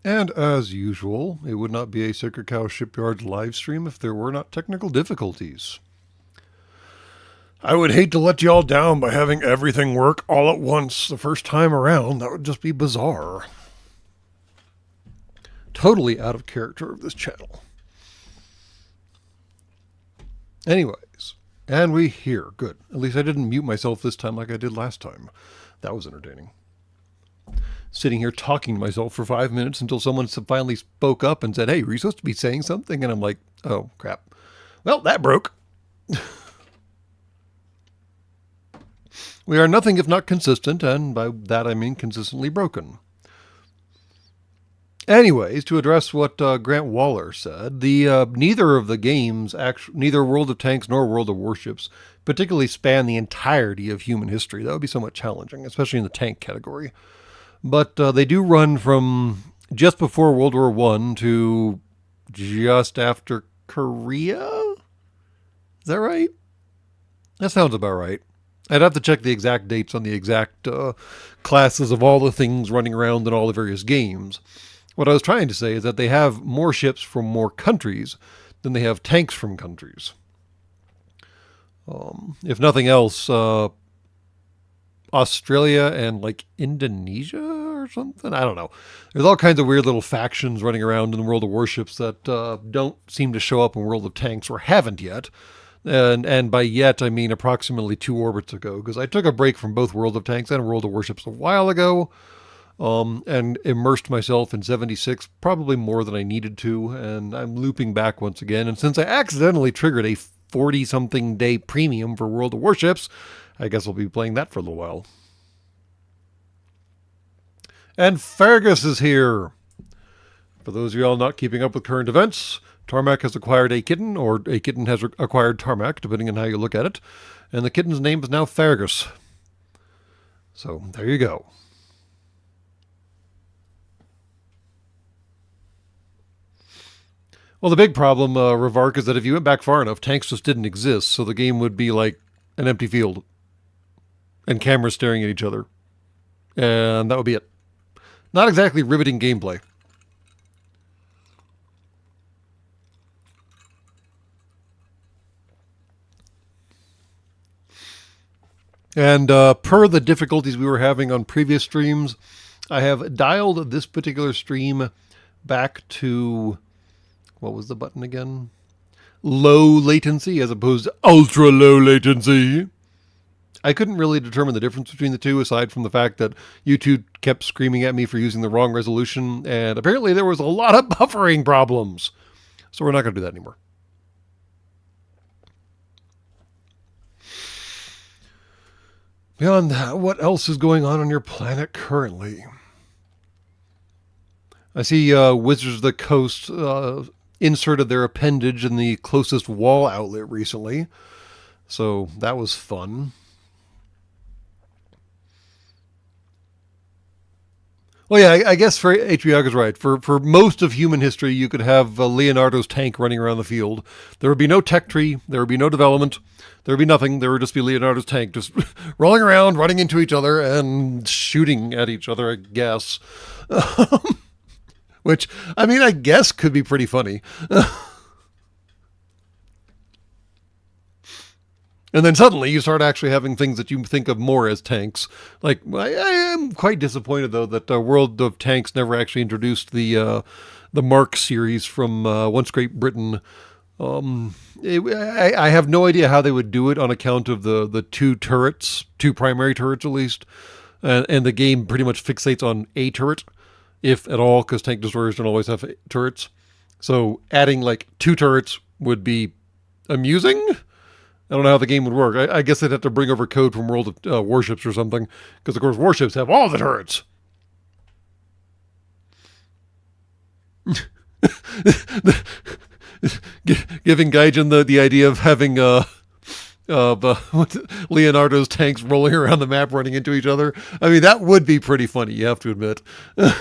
And as usual, it would not be a Sacred Cow Shipyards live stream if there were not technical difficulties. I would hate to let y'all down by having everything work all at once the first time around. That would just be bizarre. Totally out of character of this channel. Anyways, and we hear. Good. At least I didn't mute myself this time like I did last time. That was entertaining. Sitting here talking to myself for 5 minutes until someone finally spoke up and said, hey, were you supposed to be saying something? And I'm like, oh, crap. Well, that broke. We are nothing if not consistent, and by that I mean consistently broken. Anyways, to address what Grant Waller said, neither of the games, neither World of Tanks nor World of Warships, particularly span the entirety of human history. That would be somewhat challenging, especially in the tank category. But they do run from just before World War I to just after Korea? Is that right? That sounds about right. I'd have to check the exact dates on the exact classes of all the things running around in all the various games. What I was trying to say is that they have more ships from more countries than they have tanks from countries. If nothing else, Australia and like Indonesia or something? I don't know. There's all kinds of weird little factions running around in the World of Warships that don't seem to show up in World of Tanks or haven't yet. And by yet, I mean approximately 2 orbits ago, because I took a break from both World of Tanks and World of Warships a while ago, and immersed myself in 76, probably more than I needed to, and I'm looping back once again. And since I accidentally triggered a 40-something day premium for World of Warships, I guess I'll be playing that for a little while. And Fergus is here! For those of y'all not keeping up with current events, Tarmac has acquired a kitten, or a kitten has acquired Tarmac, depending on how you look at it. And the kitten's name is now Fergus. So, there you go. Well, the big problem, Revark, is that if you went back far enough, tanks just didn't exist, so the game would be like an empty field. And cameras staring at each other. And that would be it. Not exactly riveting gameplay. And per the difficulties we were having on previous streams, I have dialed this particular stream back to, what was the button again? Low latency as opposed to ultra low latency. I couldn't really determine the difference between the two, aside from the fact that YouTube kept screaming at me for using the wrong resolution, and apparently there was a lot of buffering problems. So we're not going to do that anymore. Beyond that, what else is going on your planet currently? I see Wizards of the Coast inserted their appendage in the closest wall outlet recently, so that was fun. Well, yeah, I guess for HBO is right. For most of human history, you could have Leonardo's tank running around the field. There would be no tech tree. There would be no development. There would be nothing. There would just be Leonardo's tank just rolling around, running into each other, and shooting at each other, I guess. Which, I mean, I guess could be pretty funny. And then suddenly you start actually having things that you think of more as tanks. Like, I am quite disappointed, though, that World of Tanks never actually introduced the Mark series from Once Great Britain. I have no idea how they would do it on account of the two turrets, two primary turrets at least. And the game pretty much fixates on a turret, if at all, because tank destroyers don't always have turrets. So adding like 2 turrets would be amusing. I don't know how the game would work. I guess they'd have to bring over code from World of Warships or something, because of course Warships have all the turrets. Giving Gaijin the idea of having Leonardo's tanks rolling around the map running into each other. I mean, that would be pretty funny, you have to admit. The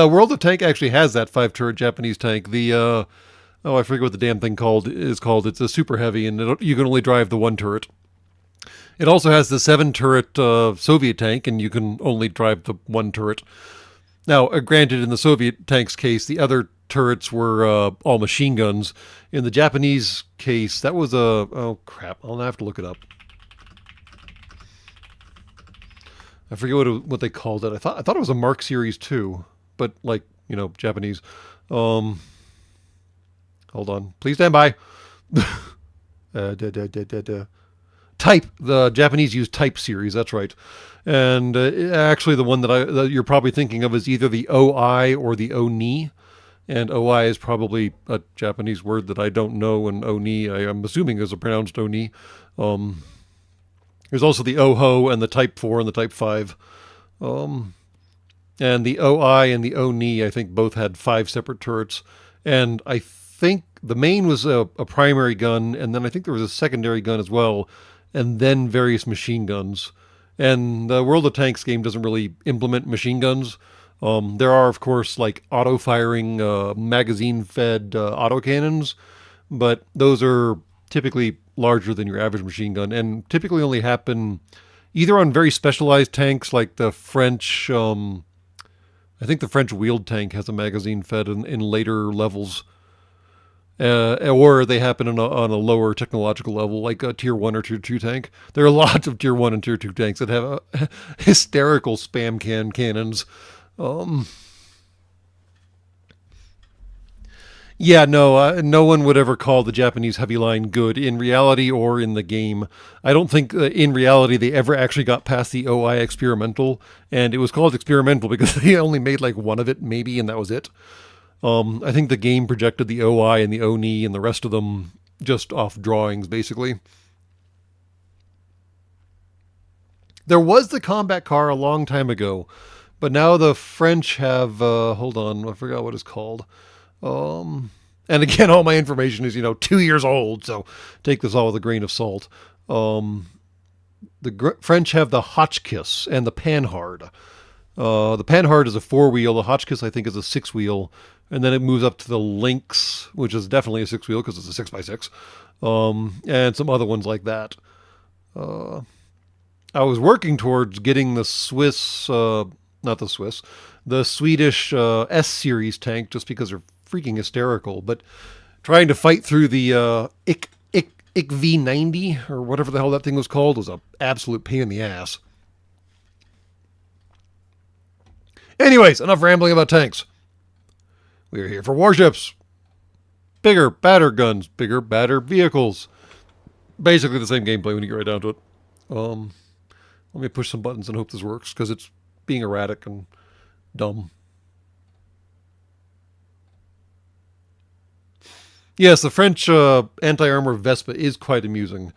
World of Tank actually has that 5-turret Japanese tank. The I forget what the damn thing is called. It's a super heavy, and you can only drive the 1 turret. It also has the 7-turret Soviet tank, and you can only drive the 1 turret. Now, granted, in the Soviet tanks case, the other turrets were all machine guns. In the Japanese case, that was a oh crap! I'll have to look it up. I forget what they called it. I thought it was a Mark Series 2, but like Japanese. Um, Hold on, please stand by. Da, da, da, da, da. Type. The Japanese use Type series. That's right. And actually, the one that you're probably thinking of is either the OI or the ONI. And OI is probably a Japanese word that I don't know, and ONI, I'm assuming, is a pronounced ONI. There's also the OHO and the Type 4 and the Type 5. And the OI and the ONI, I think, both had 5 separate turrets. And I think the main was a primary gun, and then I think there was a secondary gun as well, and then various machine guns. And the World of Tanks game doesn't really implement machine guns. There are, of course, like auto-firing, magazine-fed autocannons, but those are typically larger than your average machine gun, and typically only happen either on very specialized tanks like the French. I think the French wheeled tank has a magazine fed in later levels, or they happen on a lower technological level, like a Tier 1 or Tier 2 tank. There are lots of Tier 1 and Tier 2 tanks that have hysterical spam cannons. Yeah, no, no one would ever call the Japanese heavy line good in reality or in the game. I don't think in reality they ever actually got past the OI experimental, and it was called experimental because they only made like one of it, maybe, and that was it. I think the game projected the OI and the ONI and the rest of them just off drawings, basically. There was the combat car a long time ago, but now the French have, hold on, I forgot what it's called. And again, all my information is, 2 years old, so take this all with a grain of salt. The French have the Hotchkiss and the Panhard. The Panhard is a 4-wheel. The Hotchkiss, I think, is a 6-wheel. And then it moves up to the Lynx, which is definitely a 6-wheel because it's a 6x6. And some other ones like that. I was working towards getting the the Swedish S-Series tank just because they're freaking hysterical. But trying to fight through the IK V90 or whatever the hell that thing was called was an absolute pain in the ass. Anyways, enough rambling about tanks. We are here for warships. Bigger, badder guns. Bigger, badder vehicles. Basically the same gameplay when you get right down to it. Let me push some buttons and hope this works because it's being erratic and dumb. Yes, the French anti-armor Vespa is quite amusing.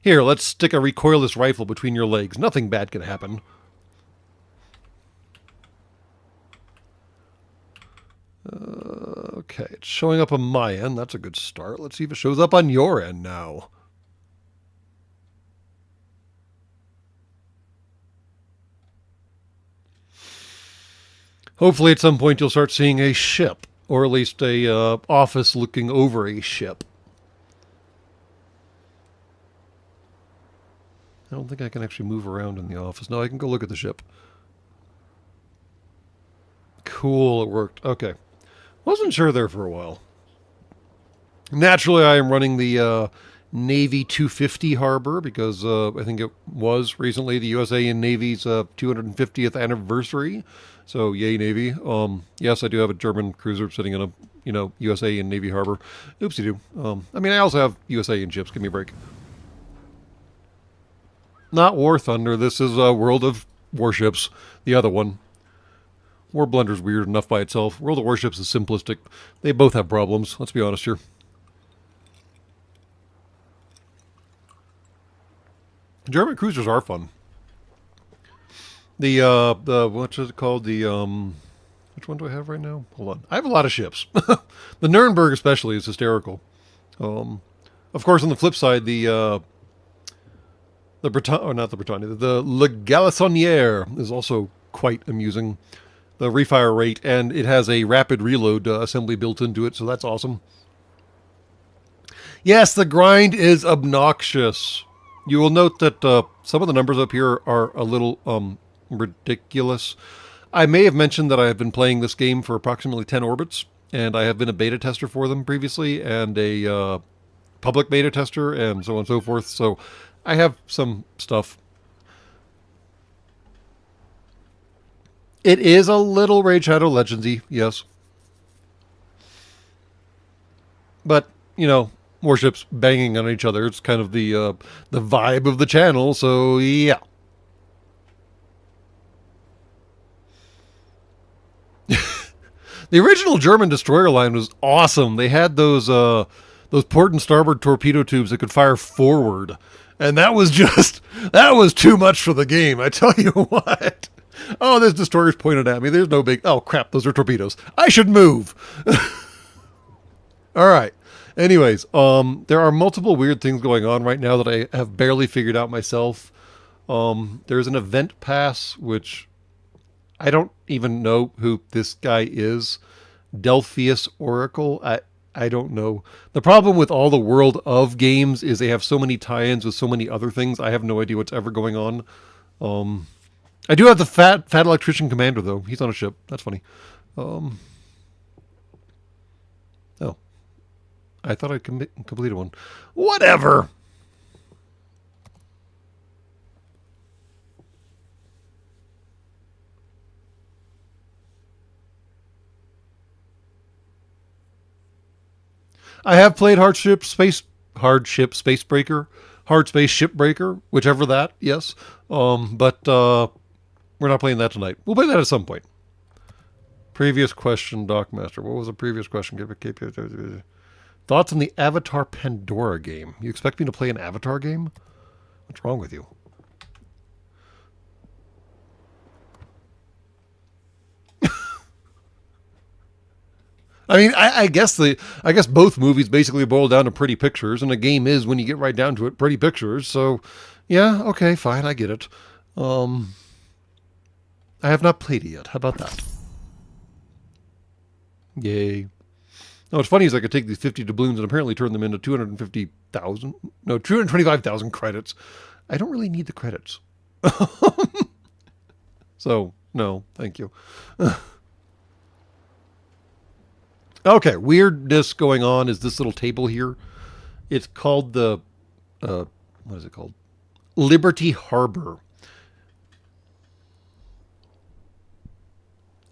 Here, let's stick a recoilless rifle between your legs. Nothing bad can happen. Okay, it's showing up on my end. That's a good start. Let's see if it shows up on your end now. Hopefully at some point you'll start seeing a ship, or at least a office looking over a ship. I don't think I can actually move around in the office. No, I can go look at the ship. Cool, it worked. Okay. Wasn't sure there for a while. Naturally, I am running the Navy 250 harbor because I think it was recently the USA and Navy's 250th anniversary. So, yay, Navy. Yes, I do have a German cruiser sitting in a, USA and Navy harbor. Oopsie-doo. I also have USA and ships. Give me a break. Not War Thunder. This is World of Warships. The other one. War Blunder's weird enough by itself. World of Warships is simplistic. They both have problems. Let's be honest here. German cruisers are fun. The what's it called? The which one do I have right now? Hold on. I have a lot of ships. The Nuremberg especially is hysterical. Of course, on the flip side, the Le Galissoniere is also quite amusing. The refire rate, and it has a rapid reload assembly built into it, so that's awesome. Yes, the grind is obnoxious. You will note that some of the numbers up here are a little ridiculous. I may have mentioned that I have been playing this game for approximately 10 orbits, and I have been a beta tester for them previously, and a public beta tester, and so on and so forth. So I have some stuff. It is a little Raid Shadow Legendsy, yes. But, warships banging on each other. It's kind of the vibe of the channel, so yeah. The original German destroyer line was awesome. They had those port and starboard torpedo tubes that could fire forward, and that was too much for the game. I tell you what. Oh, there's destroyers pointed at me. There's no big. Oh crap! Those are torpedoes. I should move. All right. Anyways, there are multiple weird things going on right now that I have barely figured out myself. There's an event pass, which I don't even know who this guy is. Delphius Oracle. I don't know. The problem with all the World of games is they have so many tie-ins with so many other things. I have no idea what's ever going on. I do have the fat electrician commander though. He's on a ship. That's funny. Oh, I thought I completed one. Whatever. I have played Hardship Spacebreaker, Hard Space Shipbreaker, whichever that. Yes, but we're not playing that tonight. We'll play that at some point. Previous question, Dockmaster. What was the previous question? Thoughts on the Avatar Pandora game? You expect me to play an Avatar game? What's wrong with you? I mean, I guess both movies basically boil down to pretty pictures, and a game is, when you get right down to it, pretty pictures. So, yeah, okay, fine, I get it. I have not played it yet. How about that? Yay. No, what's funny is I could take these 50 doubloons and apparently turn them into 225,000 credits. I don't really need the credits. So, no, thank you. Okay, weirdness going on is this little table here. It's called the, what is it called? Liberty Harbor.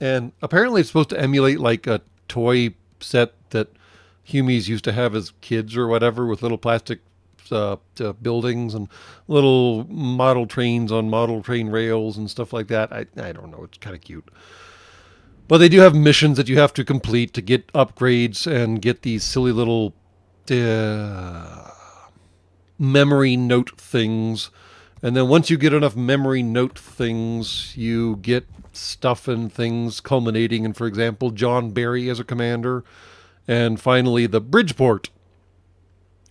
And apparently it's supposed to emulate like a toy set that Humies used to have as kids or whatever, with little plastic buildings and little model trains on model train rails and stuff like that. I don't know. It's kind of cute. But they do have missions that you have to complete to get upgrades and get these silly little memory note things. And then once you get enough memory note things, you get stuff and things culminating in, for example, John Barry as a commander. And finally, the Bridgeport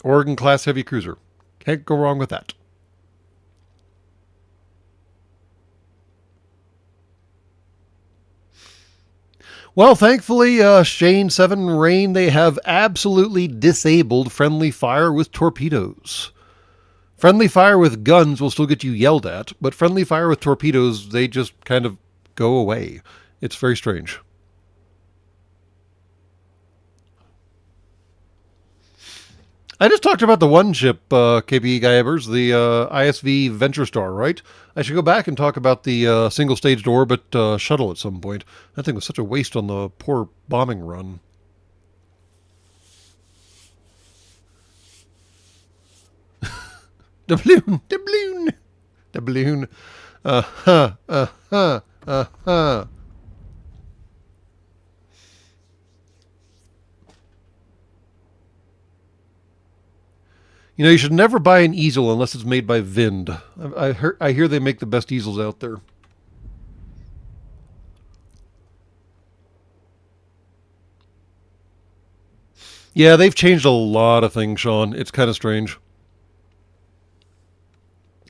Oregon-class heavy cruiser. Can't go wrong with that. Well, thankfully, Shane 7 Rain, they have absolutely disabled friendly fire with torpedoes. Friendly fire with guns will still get you yelled at, but friendly fire with torpedoes, they just kind of go away. It's very strange. I just talked about the one ship, KPE Guybers, the ISV Venture Star, right? I should go back and talk about the single-staged orbit shuttle at some point. That thing was such a waste on the poor bombing run. The balloon, the balloon, the balloon. Uh-huh. You know, you should never buy an easel unless it's made by Vind. I hear they make the best easels out there. Yeah, they've changed a lot of things, Sean. It's kind of strange.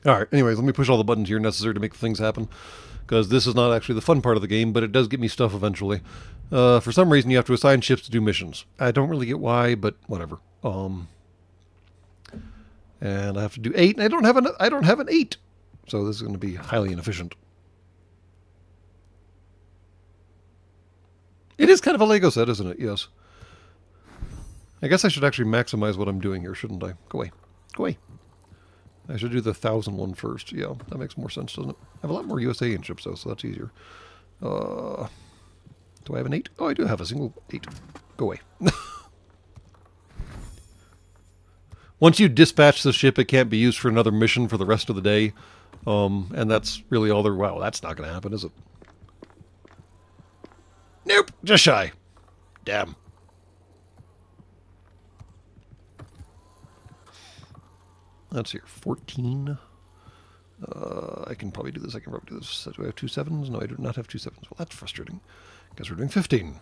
All right, anyways, let me push all the buttons here necessary to make things happen. Because this is not actually the fun part of the game, but it does get me stuff eventually. For some reason, you have to assign ships to do missions. I don't really get why, but whatever. And I have to do 8, and I don't have an 8. So this is going to be highly inefficient. It is kind of a Lego set, isn't it? Yes. I guess I should actually maximize what I'm doing here, shouldn't I? Go away. Go away. I should do the 1,000 one first. Yeah, that makes more sense, doesn't it? I have a lot more USA in ships, though, so that's easier. Do I have an 8? Oh, I do have a single 8. Go away. Once you dispatch the ship, it can't be used for another mission for the rest of the day. And that's really all there... Wow, that's not going to happen, is it? Nope, just shy. Damn. Let's see here, 14. I can probably do this. Do I have 2 7s? No, I do not have 2 7s. Well, that's frustrating. Guess we're doing 15.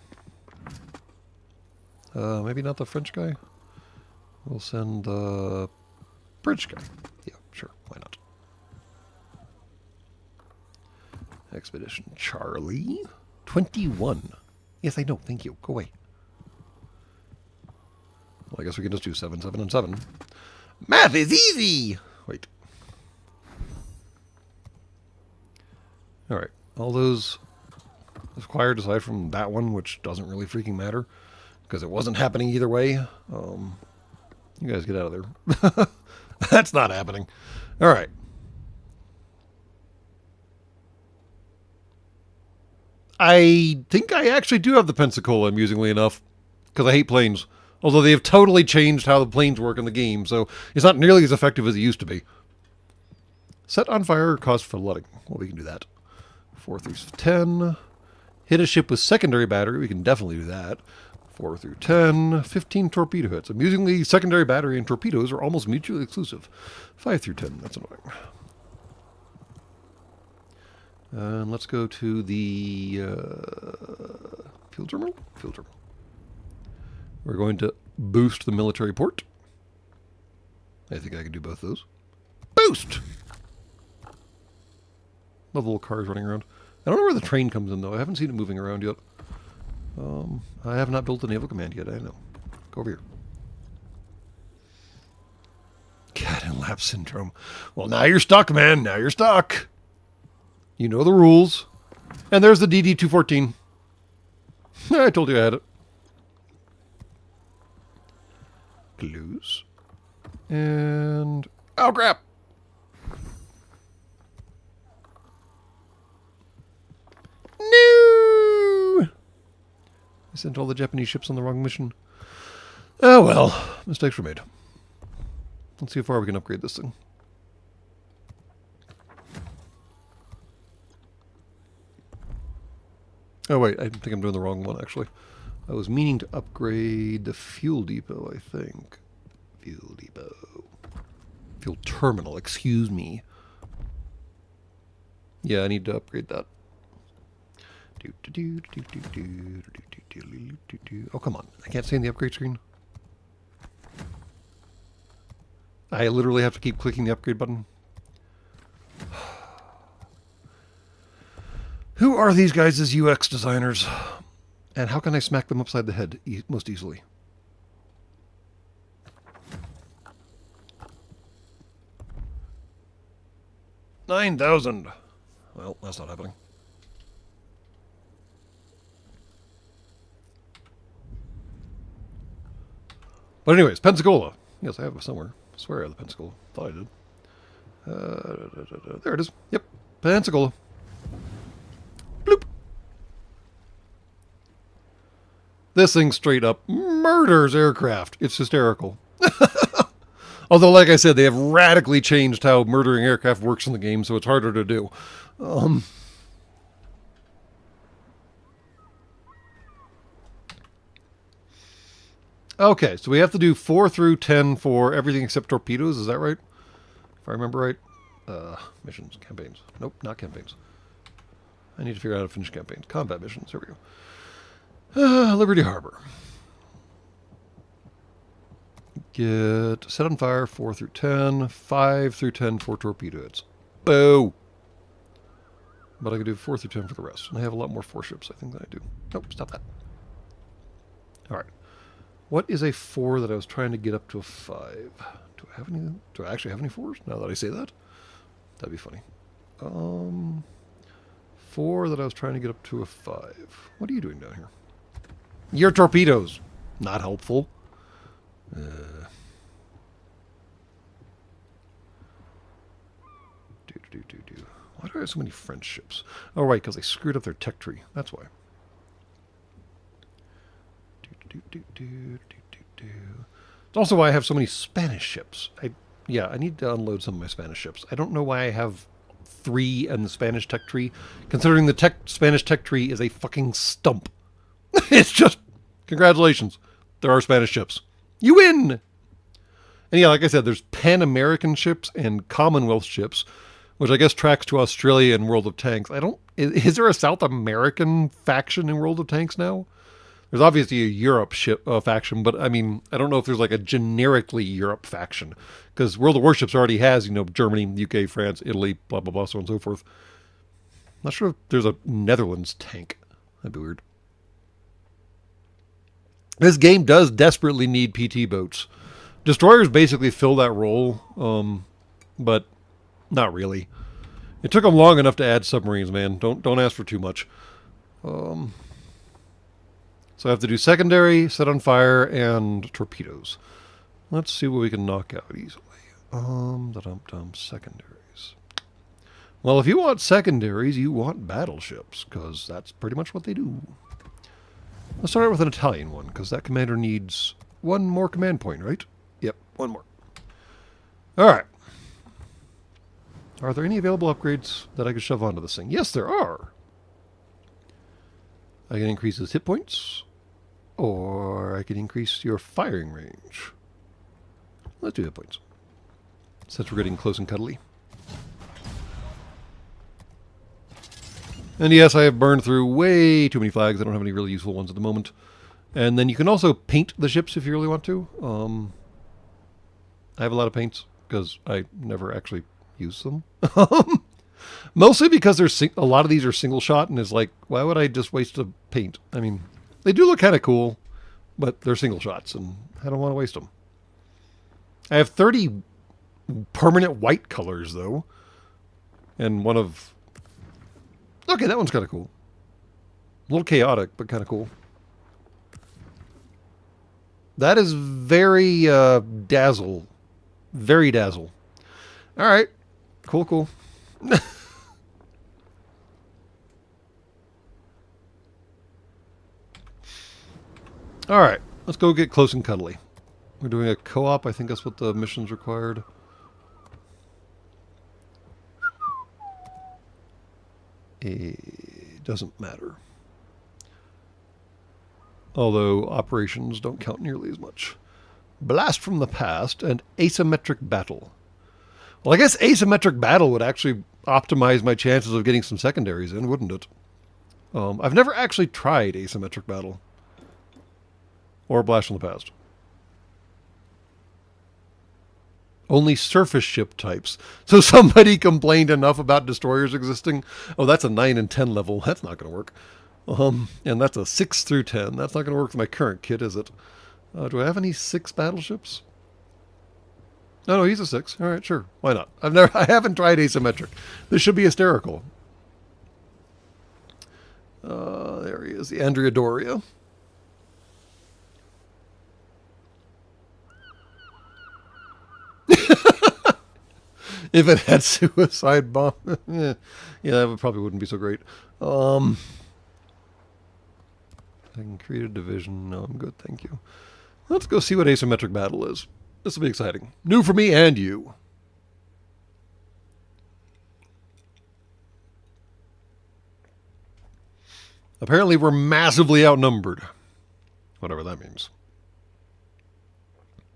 Maybe not the French guy. We'll send the British guy. Yeah, sure. Why not? Expedition Charlie. 21. Yes, I know. Thank you. Go away. Well, I guess we can just do 7, 7, and 7. Math is easy! Wait. Alright. All those acquired aside from that one, which doesn't really freaking matter, because it wasn't happening either way. You guys get out of there. That's not happening. Alright. I think I actually do have the Pensacola, amusingly enough, because I hate planes. Although they have totally changed how the planes work in the game, so it's not nearly as effective as it used to be. Set on fire, cause flooding. Well, we can do that. 4 through 10. Hit a ship with secondary battery. We can definitely do that. 4 through 10. 15 torpedo hits. Amusingly, secondary battery and torpedoes are almost mutually exclusive. 5 through 10. That's annoying. And let's go to the fuel terminal. Fuel terminal. We're going to boost the military port. I think I can do both those. Boost! Love little cars running around. I don't know where the train comes in, though. I haven't seen it moving around yet. I have not built the naval command yet, I know. Go over here. Cat and lap syndrome. Well, now you're stuck, man. Now you're stuck. You know the rules. And there's the DD-214. I told you I had it. Clues. And... oh, crap! No! I sent all the Japanese ships on the wrong mission. Oh, well. Mistakes were made. Let's see how far we can upgrade this thing. Oh, wait. I think I'm doing the wrong one, actually. I was meaning to upgrade the fuel depot, I think. Fuel depot. Fuel terminal, excuse me. Yeah, I need to upgrade that. Oh, come on. I can't stay in the upgrade screen. I literally have to keep clicking the upgrade button. Who are these guys as UX designers? And how can I smack them upside the head most easily? $9,000. Well, that's not happening. But anyways, Pensacola. Yes, I have it somewhere. I swear I have the Pensacola. Thought I did. There it is. Yep. Pensacola. Bloop. This thing straight up murders aircraft. It's hysterical. Although, like I said, they have radically changed how murdering aircraft works in the game, so it's harder to do. Okay, so we have to do 4 through 10 for everything except torpedoes. Is that right? If I remember right. Missions, campaigns. Nope, not campaigns. I need to figure out how to finish campaigns. Combat missions. Here we go. Liberty Harbor. Get set on fire 4 through 10. 5 through 10 for torpedo hits. Boo! But I can do 4 through 10 for the rest. And I have a lot more 4 ships, I think, than I do. Nope, stop that. Alright. What is a 4 that I was trying to get up to a 5? Do I have any? Do I actually have any 4s now that I say that? That'd be funny. 4 that I was trying to get up to a 5. What are you doing down here? Your torpedoes. Not helpful. Uh, do. Why do I have so many French ships? Oh, right, because they screwed up their tech tree. That's why. It's also why I have so many Spanish ships. I need to unload some of my Spanish ships. I don't know why I have 3 in the Spanish tech tree, considering the Spanish tech tree is a fucking stump. It's just, congratulations, there are Spanish ships. You win! And yeah, like I said, there's Pan-American ships and Commonwealth ships, which I guess tracks to Australia and World of Tanks. Is there a South American faction in World of Tanks now? There's obviously a Europe ship faction, but I mean, I don't know if there's like a generically Europe faction, because World of Warships already has, Germany, UK, France, Italy, blah, blah, blah, so on and so forth. Not sure if there's a Netherlands tank. That'd be weird. This game does desperately need PT boats. Destroyers basically fill that role, but not really. It took them long enough to add submarines, man. Don't ask for too much. So I have to do secondary, set on fire, and torpedoes. Let's see what we can knock out easily. Secondaries. Well, if you want secondaries, you want battleships, because that's pretty much what they do. Let's start out with an Italian one, because that commander needs 1 more command point, right? Yep, 1 more. Alright. Are there any available upgrades that I could shove onto this thing? Yes, there are. I can increase his hit points, or I can increase your firing range. Let's do hit points, since we're getting close and cuddly. And yes, I have burned through way too many flags. I don't have any really useful ones at the moment. And then you can also paint the ships if you really want to. I have a lot of paints because I never actually use them. Mostly because a lot of these are single shot, and it's like, why would I just waste a paint? I mean, they do look kind of cool, but they're single shots, and I don't want to waste them. I have 30 permanent white colors, though. And one of... Okay, that one's kind of cool. A little chaotic, but kind of cool. That is very dazzle. Very dazzle. All right. Cool, cool. All right. Let's go get close and cuddly. We're doing a co-op. I think that's what the mission's required. It doesn't matter. Although operations don't count nearly as much. Blast from the past and asymmetric battle. Well, I guess asymmetric battle would actually optimize my chances of getting some secondaries in, wouldn't it? I've never actually tried asymmetric battle. Or blast from the past. Only surface ship types. So somebody complained enough about destroyers existing. Oh, that's a 9 and 10 level. That's not going to work. And that's a 6 through 10. That's not going to work with my current kit, is it? Do I have any 6 battleships? No, he's a 6. All right, sure. Why not? I haven't tried asymmetric. This should be hysterical. There he is, the Andrea Doria. If it had suicide bomb, yeah, that probably wouldn't be so great. I can create a division. No, I'm good, thank you. Let's go see what asymmetric battle is. This will be exciting. New for me and you. Apparently we're massively outnumbered. Whatever that means.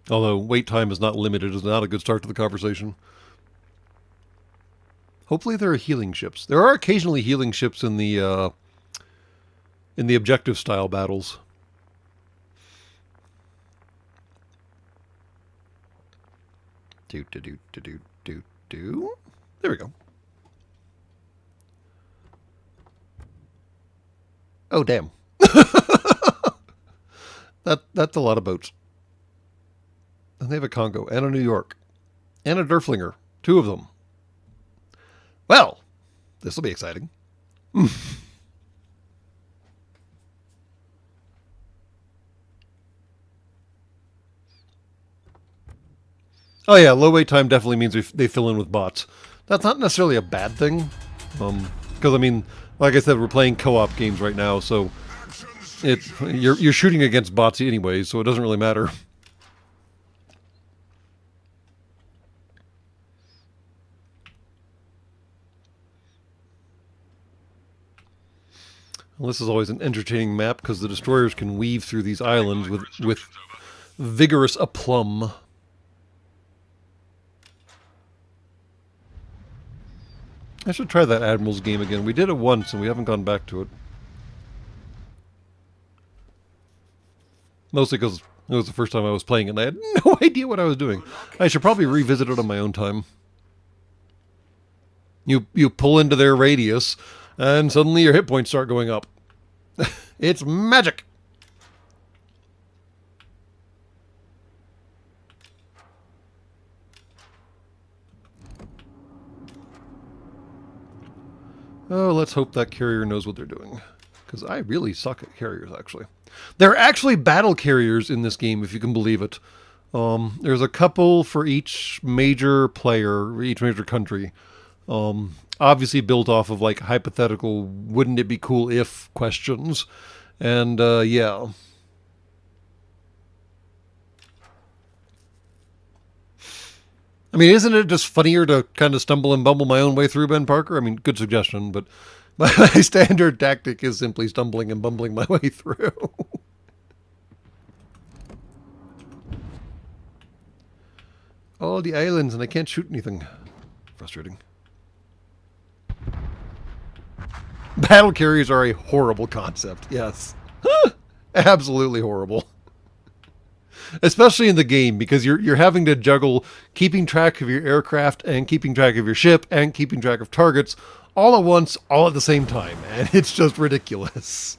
Although wait time is not limited is not a good start to the conversation. Hopefully there are healing ships. There are occasionally healing ships in the objective style battles. There we go. Oh damn. That's a lot of boats. And they have a Congo and a New York and a Derflinger. 2 of them. Well, this will be exciting. Oh yeah, low wait time definitely means they fill in with bots. That's not necessarily a bad thing, because I mean, like I said, we're playing co-op games right now, so you're shooting against bots anyway, so it doesn't really matter. Well, this is always an entertaining map because the destroyers can weave through these islands with vigorous aplomb. I should try that Admiral's game again. We did it once and we haven't gone back to it. Mostly because it was the first time I was playing it and I had no idea what I was doing. I should probably revisit it on my own time. You pull into their radius and suddenly your hit points start going up. It's magic! Oh, let's hope that carrier knows what they're doing. Because I really suck at carriers, actually. There are actually battle carriers in this game, if you can believe it. There's a couple for each major player, each major country. Obviously built off of, like, hypothetical, wouldn't it be cool if questions. And, yeah. I mean, isn't it just funnier to kind of stumble and bumble my own way through, Ben Parker? I mean, good suggestion, but my standard tactic is simply stumbling and bumbling my way through. All the islands and I can't shoot anything. Frustrating. Battle carriers are a horrible concept, yes. Absolutely horrible. Especially in the game, because you're having to juggle keeping track of your aircraft and keeping track of your ship and keeping track of targets all at once, all at the same time, and it's just ridiculous.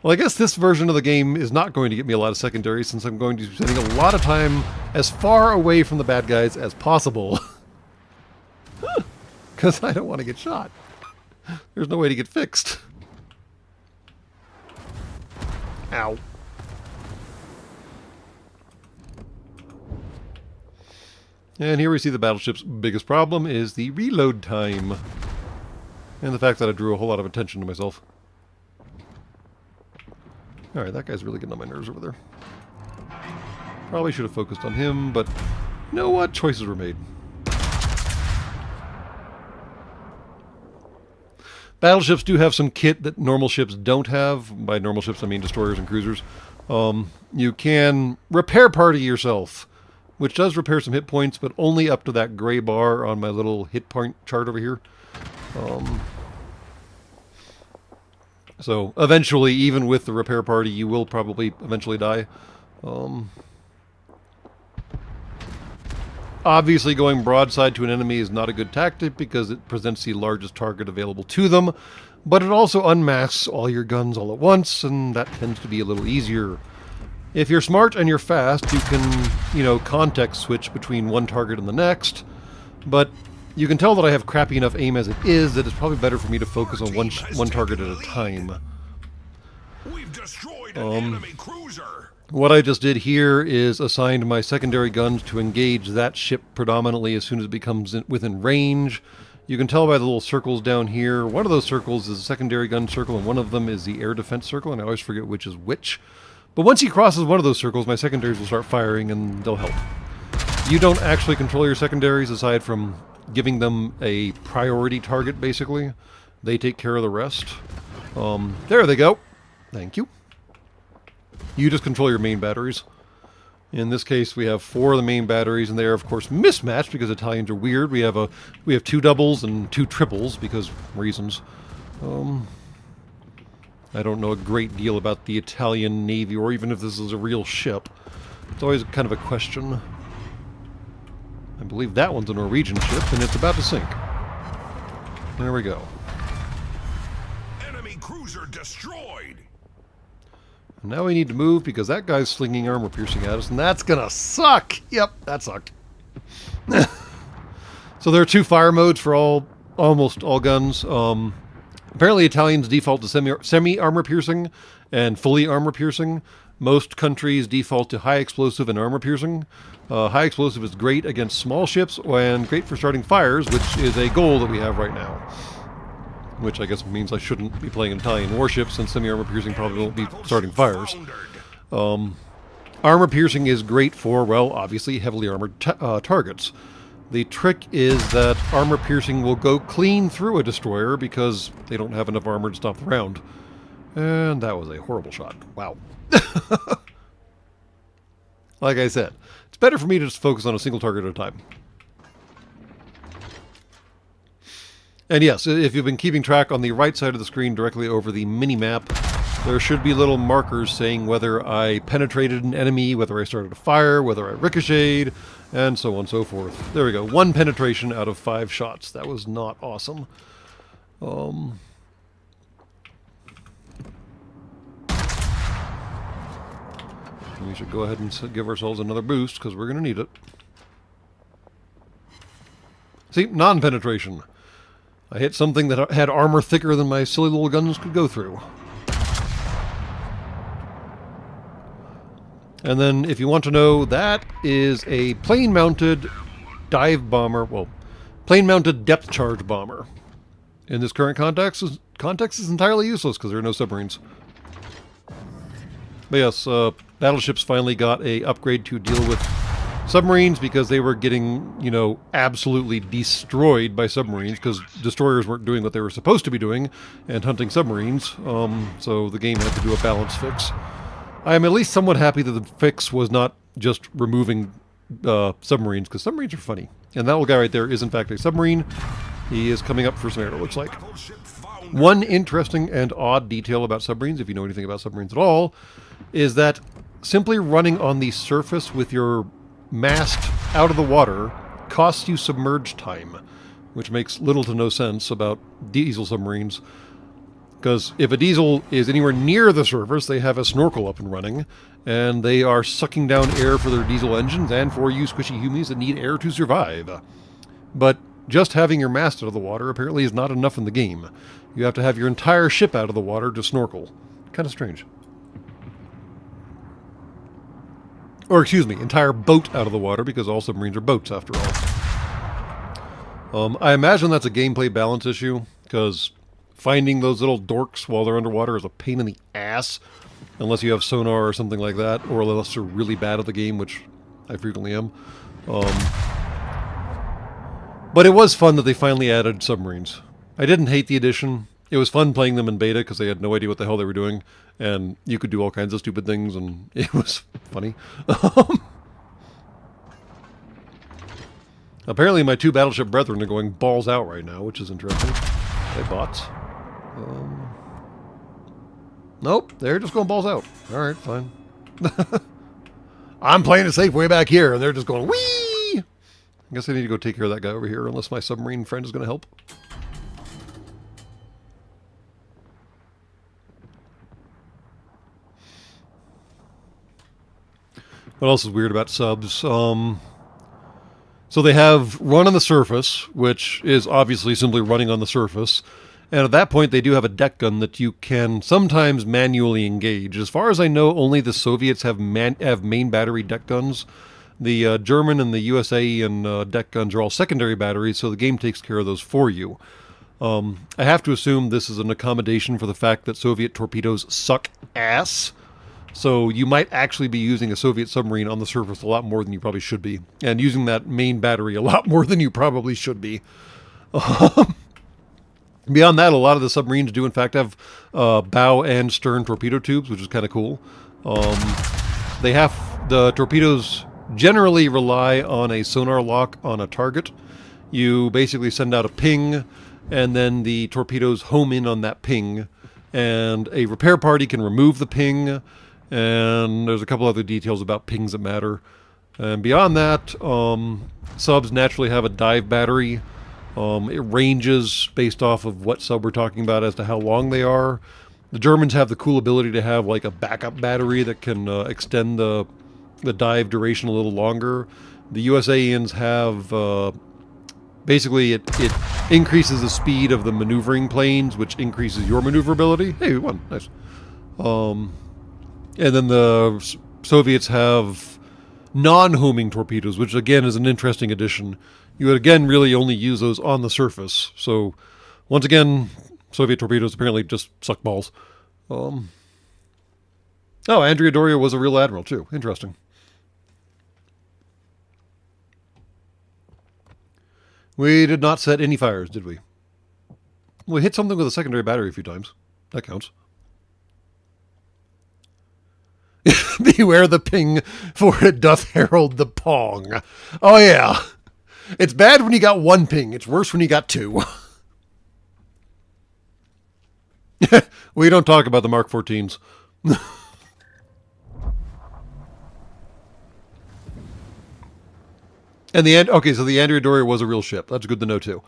Well, I guess this version of the game is not going to get me a lot of secondaries since I'm going to be spending a lot of time as far away from the bad guys as possible. Because I don't want to get shot. There's no way to get fixed. Ow. And here we see the battleship's biggest problem is the reload time. And the fact that I drew a whole lot of attention to myself. Alright, that guy's really getting on my nerves over there. Probably should have focused on him, but you know what? Choices were made. Battleships do have some kit that normal ships don't have. By normal ships, I mean destroyers and cruisers. You can repair party yourself, which does repair some hit points, but only up to that gray bar on my little hit point chart over here. So eventually, even with the repair party, you will probably eventually die. Obviously, going broadside to an enemy is not a good tactic because it presents the largest target available to them, but it also unmasks all your guns all at once, and that tends to be a little easier. If you're smart and you're fast, you can, you know, context switch between one target and the next, but you can tell that I have crappy enough aim as it is that it's probably better for me to focus on one target at a time. We've destroyed an enemy cruiser. What I just did here is assigned my secondary guns to engage that ship predominantly as soon as it becomes within range. You can tell by the little circles down here. One of those circles is a secondary gun circle, and one of them is the air defense circle, and I always forget which is which. But once he crosses one of those circles, my secondaries will start firing, and they'll help. You don't actually control your secondaries aside from giving them a priority target, basically. They take care of the rest. There they go. Thank you. You just control your main batteries. In this case, we have 4 of the main batteries, and they are, of course, mismatched because Italians are weird. We have 2 doubles and 2 triples because reasons. I don't know a great deal about the Italian Navy, or even if this is a real ship. It's always kind of a question. I believe that one's a Norwegian ship, and it's about to sink. There we go. Enemy cruiser destroyed. Now we need to move because that guy's slinging armor piercing at us, and that's gonna suck! Yep, that sucked. So there are 2 fire modes for almost all guns. Apparently, Italians default to semi-armor piercing and fully armor piercing. Most countries default to high explosive and armor piercing. High explosive is great against small ships and great for starting fires, which is a goal that we have right now. Which I guess means I shouldn't be playing Italian warships, since semi-armor piercing probably won't be starting fires. Armor piercing is great for, well, obviously heavily armored targets. The trick is that armor piercing will go clean through a destroyer because they don't have enough armor to stop the round. And that was a horrible shot. Wow. Like I said, it's better for me to just focus on a single target at a time. And yes, if you've been keeping track, on the right side of the screen directly over the mini-map, there should be little markers saying whether I penetrated an enemy, whether I started a fire, whether I ricocheted, and so on and so forth. There we go. 1 penetration out of 5 shots. That was not awesome. We should go ahead and give ourselves another boost, because we're going to need it. See, non-penetration. I hit something that had armor thicker than my silly little guns could go through. And then, if you want to know, that is a plane-mounted dive bomber, well, plane-mounted depth charge bomber. In this current context is entirely useless because there are no submarines. But yes, battleships finally got a upgrade to deal with submarines because they were getting, you know, absolutely destroyed by submarines because destroyers weren't doing what they were supposed to be doing and hunting submarines. So the game had to do a balance fix. I am at least somewhat happy that the fix was not just removing submarines, because submarines are funny. And that little guy right there is in fact a submarine. He is coming up for some air, it looks like. One interesting and odd detail about submarines, if you know anything about submarines at all, is that simply running on the surface with your mast out of the water costs you submerged time, which makes little to no sense about diesel submarines. Because if a diesel is anywhere near the surface, they have a snorkel up and running, and they are sucking down air for their diesel engines and for you squishy humies that need air to survive. But just having your mast out of the water apparently is not enough in the game. You have to have your entire ship out of the water to snorkel. Kind of strange. Or, excuse me, entire boat out of the water, because all submarines are boats, after all. I imagine that's a gameplay balance issue, because finding those little dorks while they're underwater is a pain in the ass, unless you have sonar or something like that, or unless you're really bad at the game, which I frequently am. But it was fun that they finally added submarines. I didn't hate the addition. It was fun playing them in beta because they had no idea what the hell they were doing, and you could do all kinds of stupid things, and it was funny. Apparently my 2 battleship brethren are going balls out right now, which is interesting. They bots. Nope, they're just going balls out. Alright, fine. I'm playing it safe way back here, and they're just going, whee! I guess I need to go take care of that guy over here, unless my submarine friend is going to help. What else is weird about subs? So they have run on the surface, which is obviously simply running on the surface. And at that point, they do have a deck gun that you can sometimes manually engage. As far as I know, only the Soviets have main battery deck guns. The German and the USA and deck guns are all secondary batteries, so the game takes care of those for you. I have to assume this is an accommodation for the fact that Soviet torpedoes suck ass. So you might actually be using a Soviet submarine on the surface a lot more than you probably should be. And using that main battery a lot more than you probably should be. Beyond that, a lot of the submarines do in fact have bow and stern torpedo tubes, which is kind of cool. The torpedoes generally rely on a sonar lock on a target. You basically send out a ping, and then the torpedoes home in on that ping. And a repair party can remove the ping. And there's a couple other details about pings that matter. And beyond that, subs naturally have a dive battery. It ranges based off of what sub we're talking about as to how long they are. The Germans have the cool ability to have like a backup battery that can extend the dive duration a little longer. The USAians have Basically, it increases the speed of the maneuvering planes, which increases your maneuverability. Hey, we won. Nice. And then the Soviets have non-homing torpedoes, which again is an interesting addition. You would again really only use those on the surface. So, once again, Soviet torpedoes apparently just suck balls. Oh, Andrea Doria was a real admiral too. Interesting. We did not set any fires, did we? We hit something with a secondary battery a few times. That counts. Beware the ping, for it doth herald the pong. Oh, yeah. It's bad when you got one ping. It's worse when you got two. We don't talk about the Mark 14s. And okay, so the Andrea Doria was a real ship. That's good to know, too.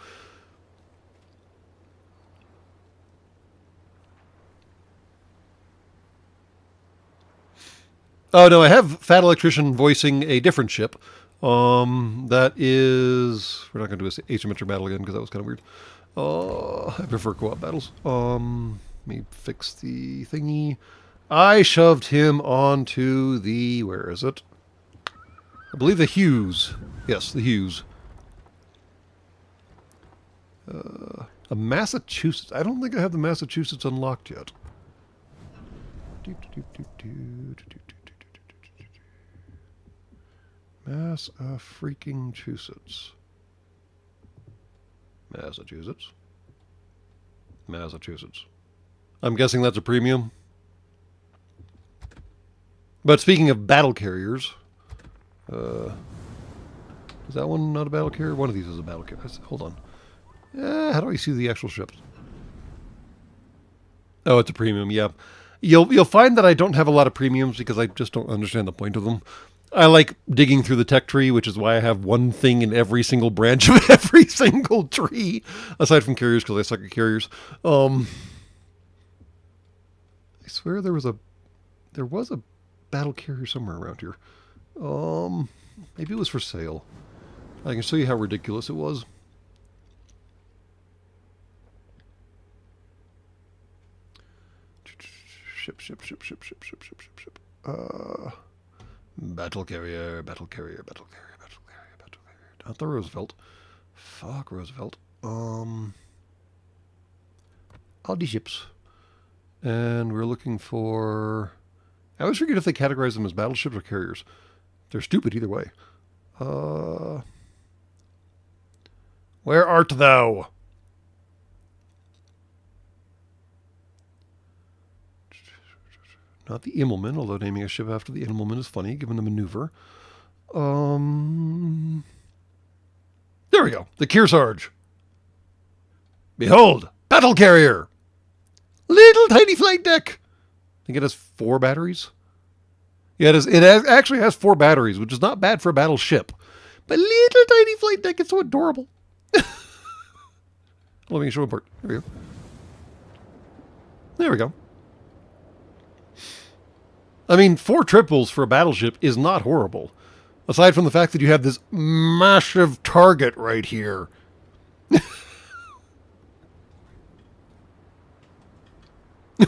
Oh, no, I have Fat Electrician voicing a different ship. That is... We're not going to do a asymmetric battle again, because that was kind of weird. I prefer co-op battles. Let me fix the thingy. I shoved him onto the... Where is it? I believe the Hughes. Yes, the Hughes. A Massachusetts. I don't think I have the Massachusetts unlocked yet. Massachusetts. Massachusetts. I'm guessing that's a premium. But speaking of battle carriers, is that one not a battle carrier? One of these is a battle carrier. Hold on. How do I see the actual ships? Oh, it's a premium. Yeah, you'll find that I don't have a lot of premiums because I just don't understand the point of them. I like digging through the tech tree, which is why I have one thing in every single branch of every single tree, aside from carriers because I suck at carriers. I swear there was a battle carrier somewhere around here. Maybe it was for sale. I can show you how ridiculous it was. Ship. Battle carrier. Not the Roosevelt. Fuck Roosevelt. All these ships. And we're looking for... I always forget if they categorize them as battleships or carriers. They're stupid either way. Where art thou? Not the Immelman, although naming a ship after the Immelman is funny, given the maneuver. There we go. The Kearsarge. Behold, battle carrier. Little tiny flight deck. I think it has 4 batteries. Yeah, it actually has 4 batteries, which is not bad for a battleship. But little tiny flight deck, it's so adorable. Let me show apart. There we go. There we go. I mean, 4 triples for a battleship is not horrible. Aside from the fact that you have this massive target right here.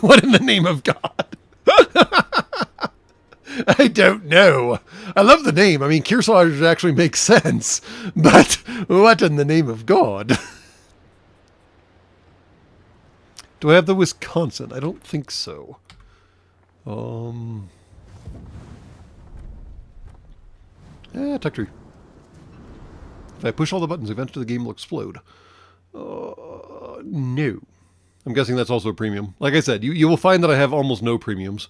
What in the name of God? I don't know. I love the name. I mean, Kearsarge actually makes sense. But what in the name of God? Do I have the Wisconsin? I don't think so. Tech tree. If I push all the buttons, eventually the game will explode. No. I'm guessing that's also a premium. Like I said, you will find that I have almost no premiums.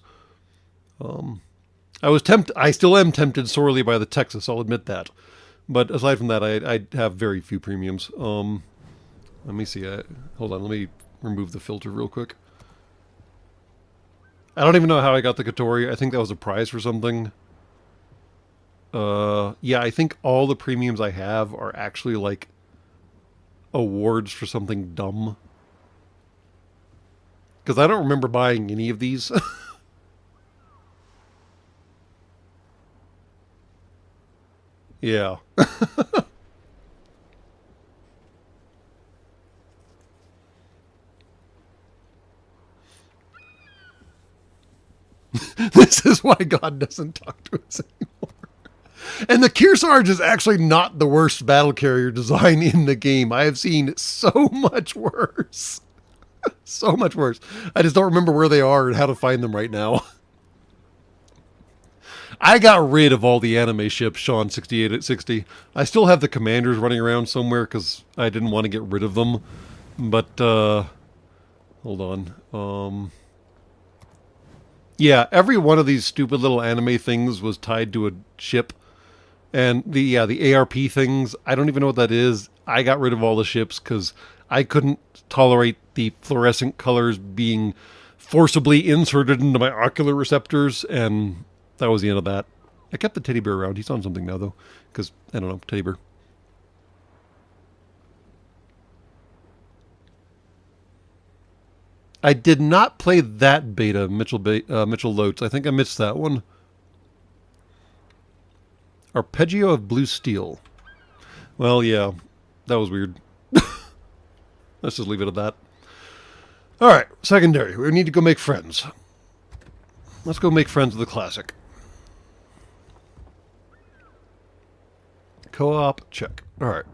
I still am tempted sorely by the Texas, I'll admit that. But aside from that, I have very few premiums. Let me see. Hold on, let me remove the filter real quick. I don't even know how I got the Katori. I think that was a prize for something. Yeah, I think all the premiums I have are actually like awards for something dumb. Because I don't remember buying any of these. Yeah. This is why God doesn't talk to us anymore. And the Kearsarge is actually not the worst battle carrier design in the game. I have seen so much worse. So much worse. I just don't remember where they are and how to find them right now. I got rid of all the anime ships, Sean 68 at 60. I still have the commanders running around somewhere because I didn't want to get rid of them. But, hold on. Yeah, every one of these stupid little anime things was tied to a ship. And the ARP things, I don't even know what that is. I got rid of all the ships because I couldn't tolerate the fluorescent colors being forcibly inserted into my ocular receptors, and that was the end of that. I kept the teddy bear around. He's on something now, though, because, I don't know, teddy bear. I did not play that beta, Mitchell Lotes. I think I missed that one. Arpeggio of Blue Steel. Well, yeah, that was weird. Let's just leave it at that. All right, secondary. We need to go make friends. Let's go make friends with the classic. Co-op, check. All right.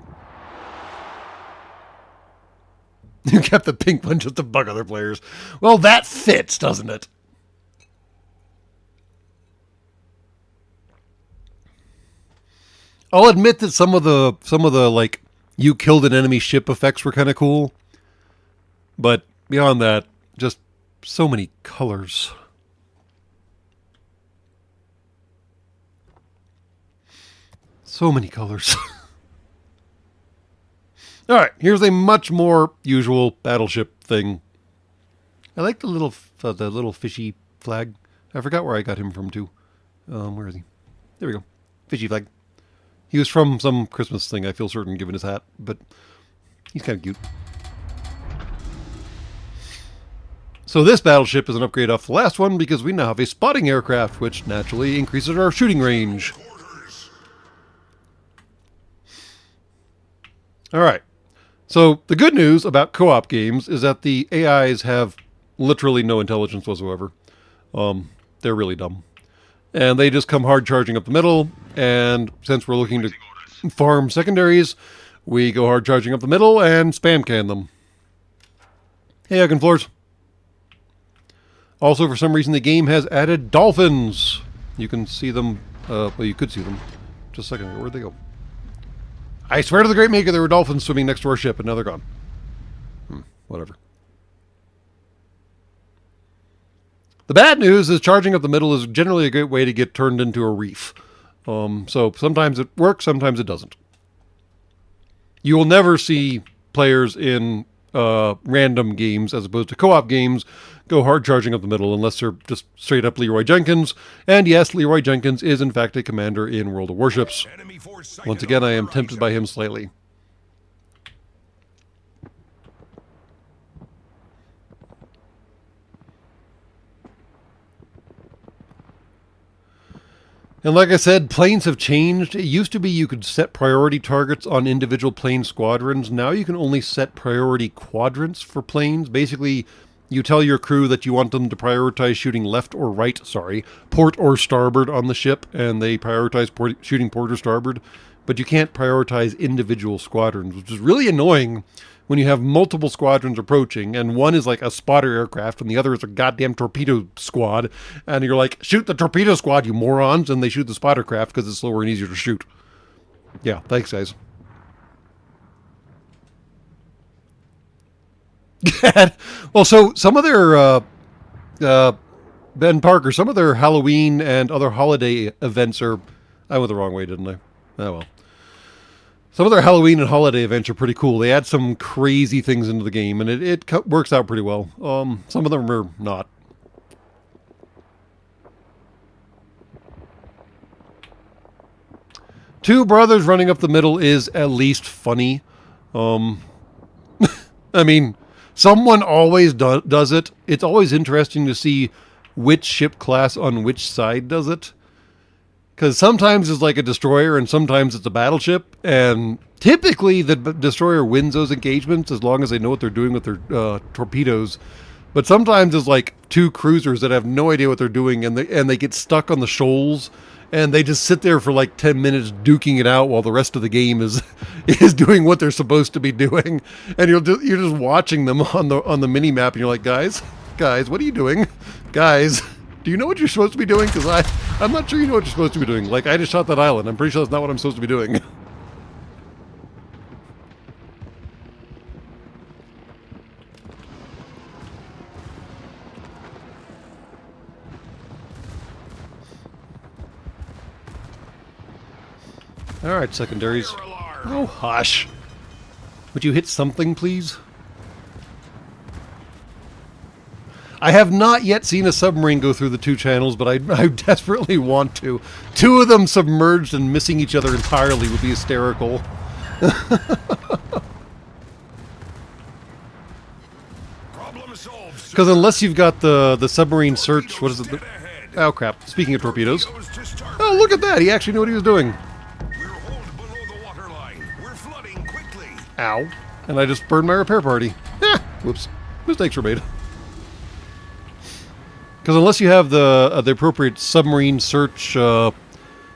You kept the pink one just to bug other players. Well, that fits, doesn't it? I'll admit that some of the like you killed an enemy ship effects were kind of cool, but beyond that, just so many colors. So many colors. All right, here's a much more usual battleship thing. I like the little fishy flag. I forgot where I got him from too. Where is he? There we go. Fishy flag. He was from some Christmas thing, I feel certain, given his hat, but he's kind of cute. So this battleship is an upgrade off the last one because we now have a spotting aircraft, which naturally increases our shooting range. All right. So the good news about co-op games is that the AIs have literally no intelligence whatsoever. They're really dumb. And they just come hard charging up the middle, and since we're looking to farm secondaries, we go hard charging up the middle and spam can them. Hey, Uggan Floors. Also, for some reason, the game has added dolphins. You can see them, well, you could see them. Just a second ago. Where'd they go? I swear to the Great Maker there were dolphins swimming next to our ship, and now they're gone. Whatever. The bad news is charging up the middle is generally a great way to get turned into a reef. So sometimes it works, sometimes it doesn't. You will never see players in random games, as opposed to co-op games, go hard charging up the middle unless they're just straight up Leroy Jenkins. And yes, Leroy Jenkins is in fact a commander in World of Warships. Once again, I am tempted by him slightly. And like I said, planes have changed. It used to be you could set priority targets on individual plane squadrons. Now you can only set priority quadrants for planes. Basically, you tell your crew that you want them to prioritize shooting left or right, port or starboard on the ship, and they prioritize shooting port or starboard. But you can't prioritize individual squadrons, which is really annoying when you have multiple squadrons approaching, and one is like a spotter aircraft, and the other is a goddamn torpedo squad, and you're like, shoot the torpedo squad, you morons, and they shoot the spotter craft because it's slower and easier to shoot. Yeah, thanks, guys. Well, so some of their, Ben Parker, some of their Halloween and other holiday events are, I went the wrong way, didn't I? Oh, well. Some of their Halloween and holiday events are pretty cool. They add some crazy things into the game, and it works out pretty well. Some of them are not. Two brothers running up the middle is at least funny. I mean, someone always does it. It's always interesting to see which ship class on which side does it. Because sometimes it's like a destroyer and sometimes it's a battleship. And typically the destroyer wins those engagements as long as they know what they're doing with their torpedoes. But sometimes it's like two cruisers that have no idea what they're doing, and they get stuck on the shoals, and they just sit there for like 10 minutes duking it out while the rest of the game is is doing what they're supposed to be doing, and you're just watching them on the mini map, and you're like, guys, what are you doing, guys? Do you know what you're supposed to be doing? Because I'm not sure you know what you're supposed to be doing. Like, I just shot that island. I'm pretty sure that's not what I'm supposed to be doing. All right, secondaries. Fire alarm. Oh, hush. Would you hit something, please? I have not yet seen a submarine go through the two channels, but I desperately want to. Two of them submerged and missing each other entirely would be hysterical. Problem solved, sir. Because unless you've got the submarine search, what is it? Dead ahead. Oh crap! Speaking of torpedoes, To starboard. oh look at that! He actually knew what he was doing. We're holed below the waterline. We're flooding quickly. Ow! And I just burned my repair party. Whoops! Mistakes were made. Because unless you have the appropriate submarine search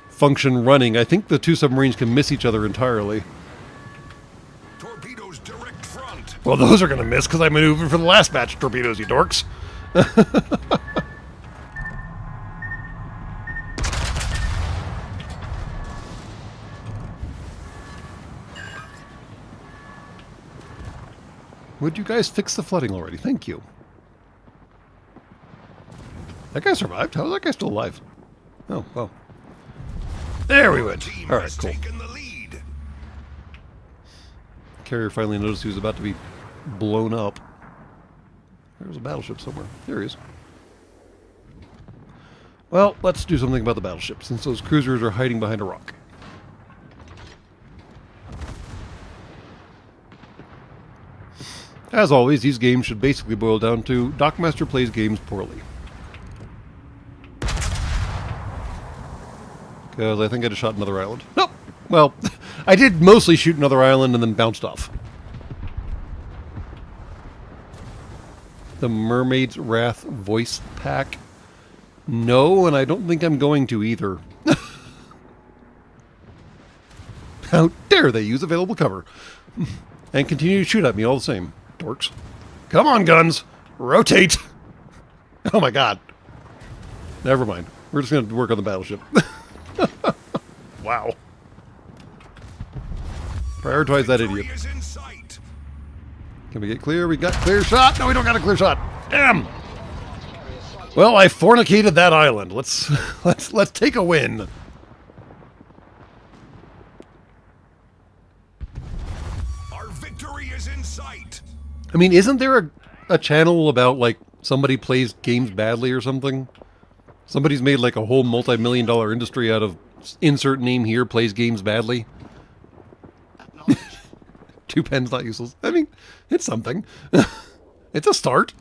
function running, I think the two submarines can miss each other entirely. Torpedoes direct front. Well, those are going to miss because I maneuvered for the last batch of torpedoes, you dorks. Would you guys fix the flooding already? Thank you. That guy survived. How is that guy still alive? Oh, well. There we went. Team All right, has cool. taken the lead. Carrier finally noticed he was about to be blown up. There's a battleship somewhere. There he is. Well, let's do something about the battleship, since those cruisers are hiding behind a rock. As always, these games should basically boil down to Dockmaster plays games poorly. Because I think I just shot another island. Nope! Well, I did mostly shoot another island and then bounced off. The Mermaid's Wrath voice pack? No, and I don't think I'm going to either. How dare they use available cover? And continue to shoot at me all the same. Dorks. Come on, guns! Rotate! Oh my god. Never mind. We're just going to work on the battleship. Wow. Prioritize that idiot. Victory is in sight. Can we get clear? We got clear shot? No, we don't got a clear shot. Damn! Well, I fornicated that island. Let's take a win. Our victory is in sight. I mean, isn't there a channel about, like, somebody plays games badly or something? Somebody's made, like, a whole multi-million-dollar industry out of insert name here, plays games badly. Two pens not useless. I mean, it's something. It's a start.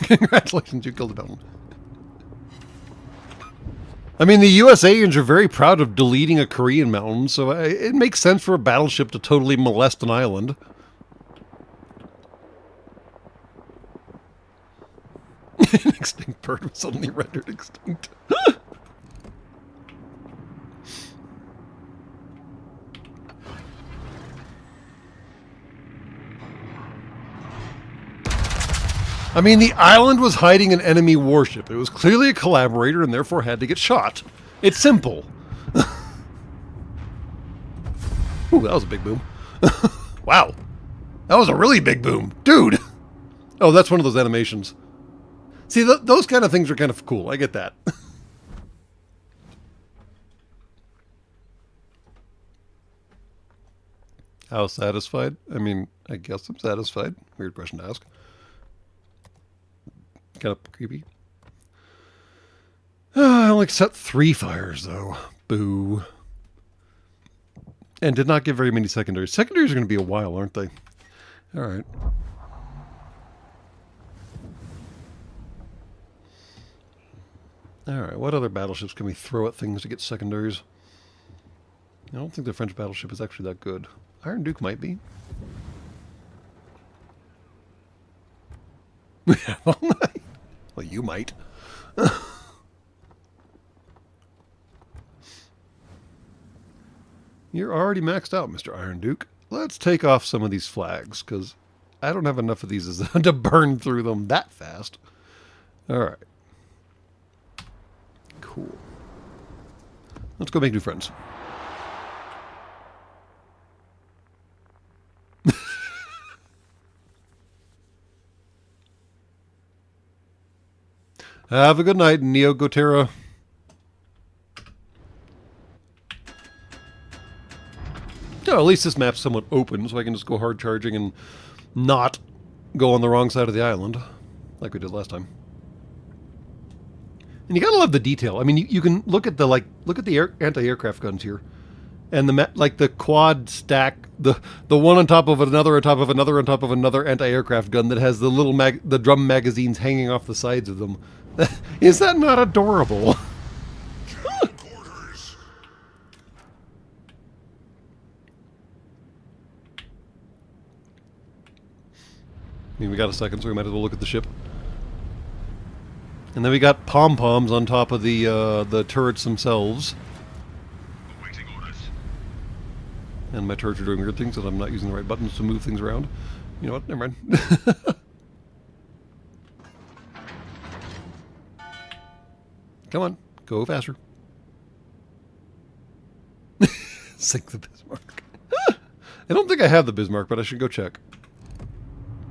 Congratulations, you killed a mountain. I mean, the USAians are very proud of deleting a Korean mountain, so it makes sense for a battleship to totally molest an island. An extinct bird was suddenly rendered extinct. I mean, the island was hiding an enemy warship. It was clearly a collaborator and therefore had to get shot. It's simple. Ooh, that was a big boom. Wow. That was a really big boom. Dude! Oh, that's one of those animations. See, those kind of things are kind of cool. I get that. How satisfied? I mean, I guess I'm satisfied. Weird question to ask. Kind of creepy. I only set 3 fires, though. Boo. And did not get very many secondaries. Secondaries are going to be a while, aren't they? All right. All right, what other battleships can we throw at things to get secondaries? I don't think the French battleship is actually that good. Iron Duke might be. Well, you might. You're already maxed out, Mr. Iron Duke. Let's take off some of these flags, because I don't have enough of these to burn through them that fast. Alright. Cool. Let's go make new friends. Have a good night, Neo Gotera. Yeah, at least this map's somewhat open, so I can just go hard charging and not go on the wrong side of the island, like we did last time. And you gotta love the detail. I mean, you can look at the anti-aircraft guns here, and the quad stack, the one on top of another on top of another on top of another anti-aircraft gun that has the little the drum magazines hanging off the sides of them. Is that not adorable? I mean, we got a second, so we might as well look at the ship. And then we got pom-poms on top of the turrets themselves. Awaiting orders. And my turrets are doing weird things, and I'm not using the right buttons to move things around. You know what? Never mind. Come on, go faster. Sink the Bismarck. I don't think I have the Bismarck, but I should go check.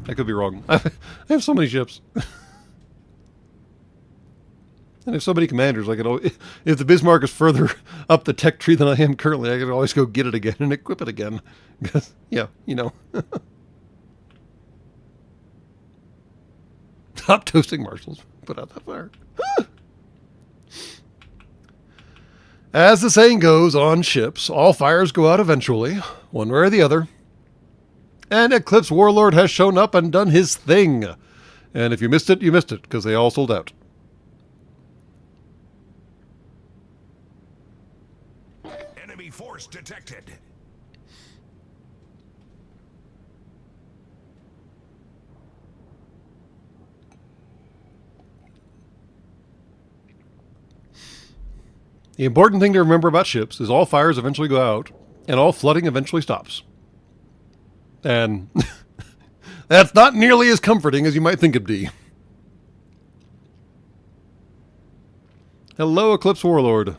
I could be wrong. I have so many ships. And if so many commanders, I could always, if the Bismarck is further up the tech tree than I am currently, I could always go get it again and equip it again. Because, yeah, you know. Stop toasting marshals. Put out that fire. As the saying goes on ships, all fires go out eventually, one way or the other. And Eclipse Warlord has shown up and done his thing. And if you missed it, you missed it, because they all sold out. Enemy force detected. The important thing to remember about ships is all fires eventually go out, and all flooding eventually stops. And that's not nearly as comforting as you might think it'd be. Hello, Eclipse Warlord.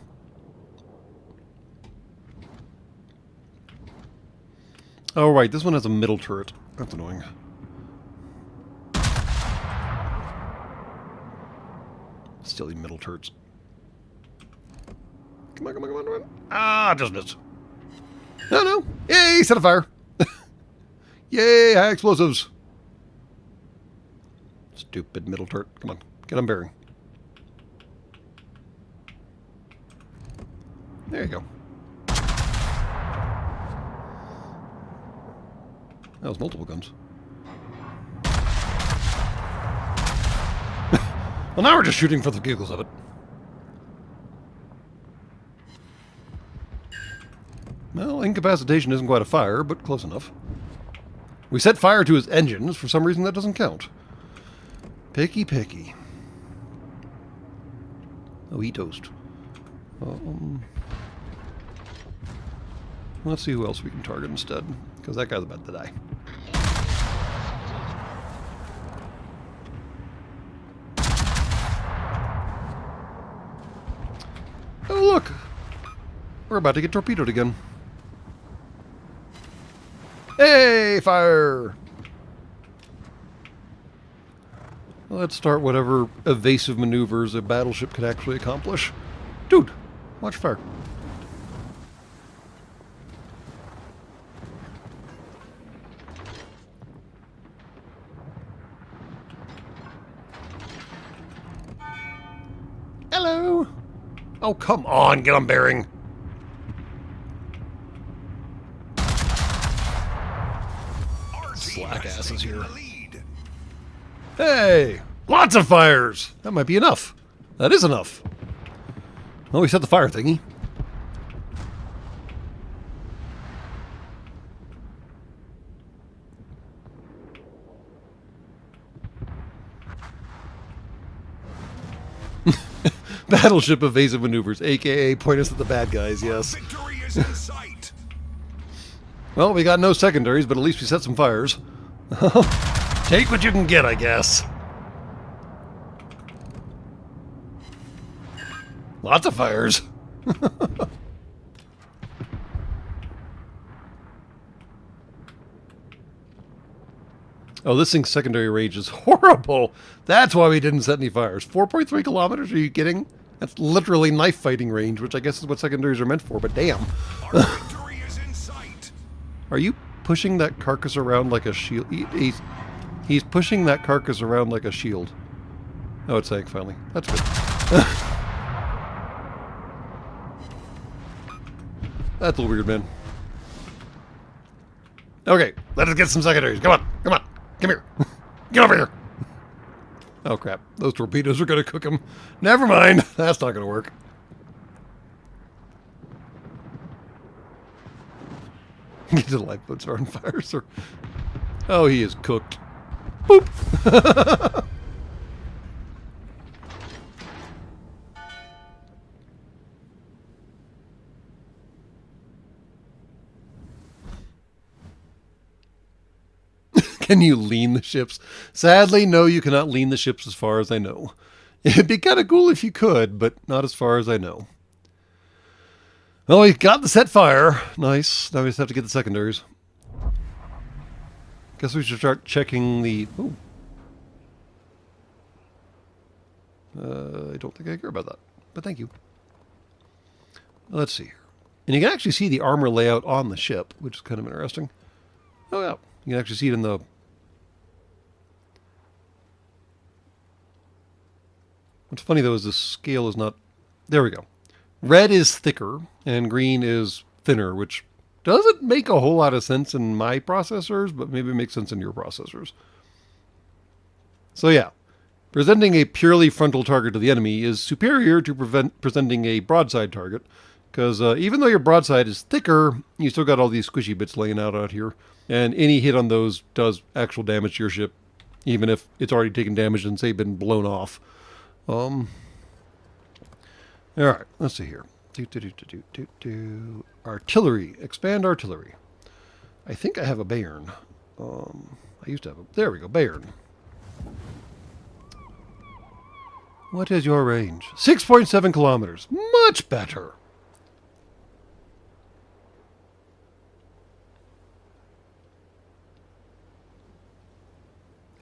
Oh, right, this one has a middle turret. That's annoying. Silly middle turrets. Come on, come on, come on, come on. Ah, just missed. No. Yay, set a fire. Yay, high explosives. Stupid middle turret. Come on, get on bearing. There you go. That was multiple guns. Well, now we're just shooting for the giggles of it. Well, incapacitation isn't quite a fire, but close enough. We set fire to his engines. For some reason, that doesn't count. Picky. Oh, he toast. Let's see who else we can target instead, because that guy's about to die. Oh, look! We're about to get torpedoed again. Hey, fire! Let's start whatever evasive maneuvers a battleship could actually accomplish. Dude, watch fire. Hello! Oh, come on, get on bearing. Slack asses here. Hey! Lots of fires! That might be enough. That is enough. Well, we set the fire thingy. Battleship evasive maneuvers, aka point us at the bad guys, yes. Victory is in sight. Well, we got no secondaries, but at least we set some fires. Take what you can get, I guess. Lots of fires. Oh, this thing's secondary range is horrible. That's why we didn't set any fires. 4.3 kilometers? Are you kidding? That's literally knife fighting range, which I guess is what secondaries are meant for, but damn. Our victory is in sight. Are you pushing that carcass around like a shield? He's pushing that carcass around like a shield. Oh, it's sank finally. That's good. That's a little weird, man. Okay, let us get some secondaries. Come on, come on. Come here. Get over here. Oh, crap. Those torpedoes are going to cook him. Never mind. That's not going to work. The lifeboats are on fire, sir. Oh, he is cooked. Boop. Can you lean the ships? Sadly, no, you cannot lean the ships as far as I know. It'd be kind of cool if you could, but not as far as I know. Well, we got the set fire. Nice. Now we just have to get the secondaries. Guess we should start checking the... Ooh. I don't think I care about that, but thank you. Let's see here. And you can actually see the armor layout on the ship, which is kind of interesting. Oh, yeah. You can actually see it in the... What's funny, though, is the scale is not... There we go. Red is thicker, and green is thinner, which doesn't make a whole lot of sense in my processors, but maybe it makes sense in your processors. So, yeah. Presenting a purely frontal target to the enemy is superior to presenting a broadside target, because even though your broadside is thicker, you still got all these squishy bits laying out here, and any hit on those does actual damage to your ship, even if it's already taken damage and, say, been blown off. All right, let's see here. Artillery. Expand artillery. I think I have a Bayern. I used to have a... There we go, Bayern. What is your range? 6.7 kilometers. Much better.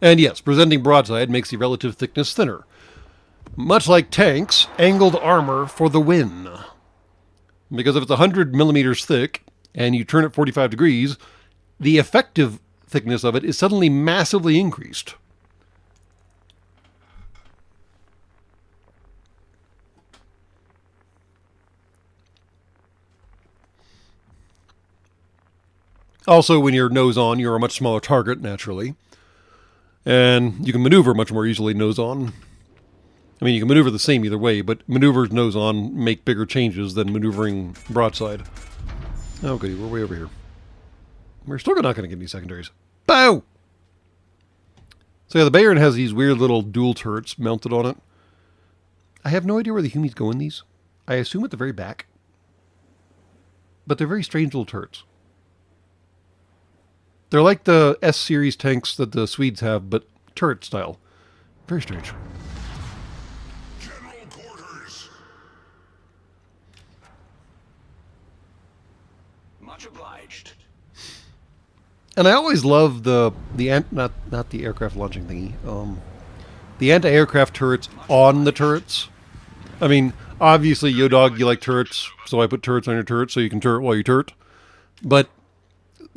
And yes, presenting broadside makes the relative thickness thinner. Much like tanks, angled armor for the win. Because if it's 100 millimeters thick and you turn it 45 degrees, the effective thickness of it is suddenly massively increased. Also, when you're nose on, you're a much smaller target, naturally. And you can maneuver much more easily nose on. I mean, you can maneuver the same either way, but maneuvers nose on make bigger changes than maneuvering broadside. Oh, goody, we're way over here. We're still not going to get any secondaries. Bow! So yeah, the Bayern has these weird little dual turrets mounted on it. I have no idea where the Humies go in these. I assume at the very back. But they're very strange little turrets. They're like the S-series tanks that the Swedes have, but turret style. Very strange. General quarters. Much obliged. And I always love not the aircraft launching thingy. The anti-aircraft turrets on the turrets. I mean, obviously, yo dog, you like turrets, so I put turrets on your turret so you can turret while you turret. But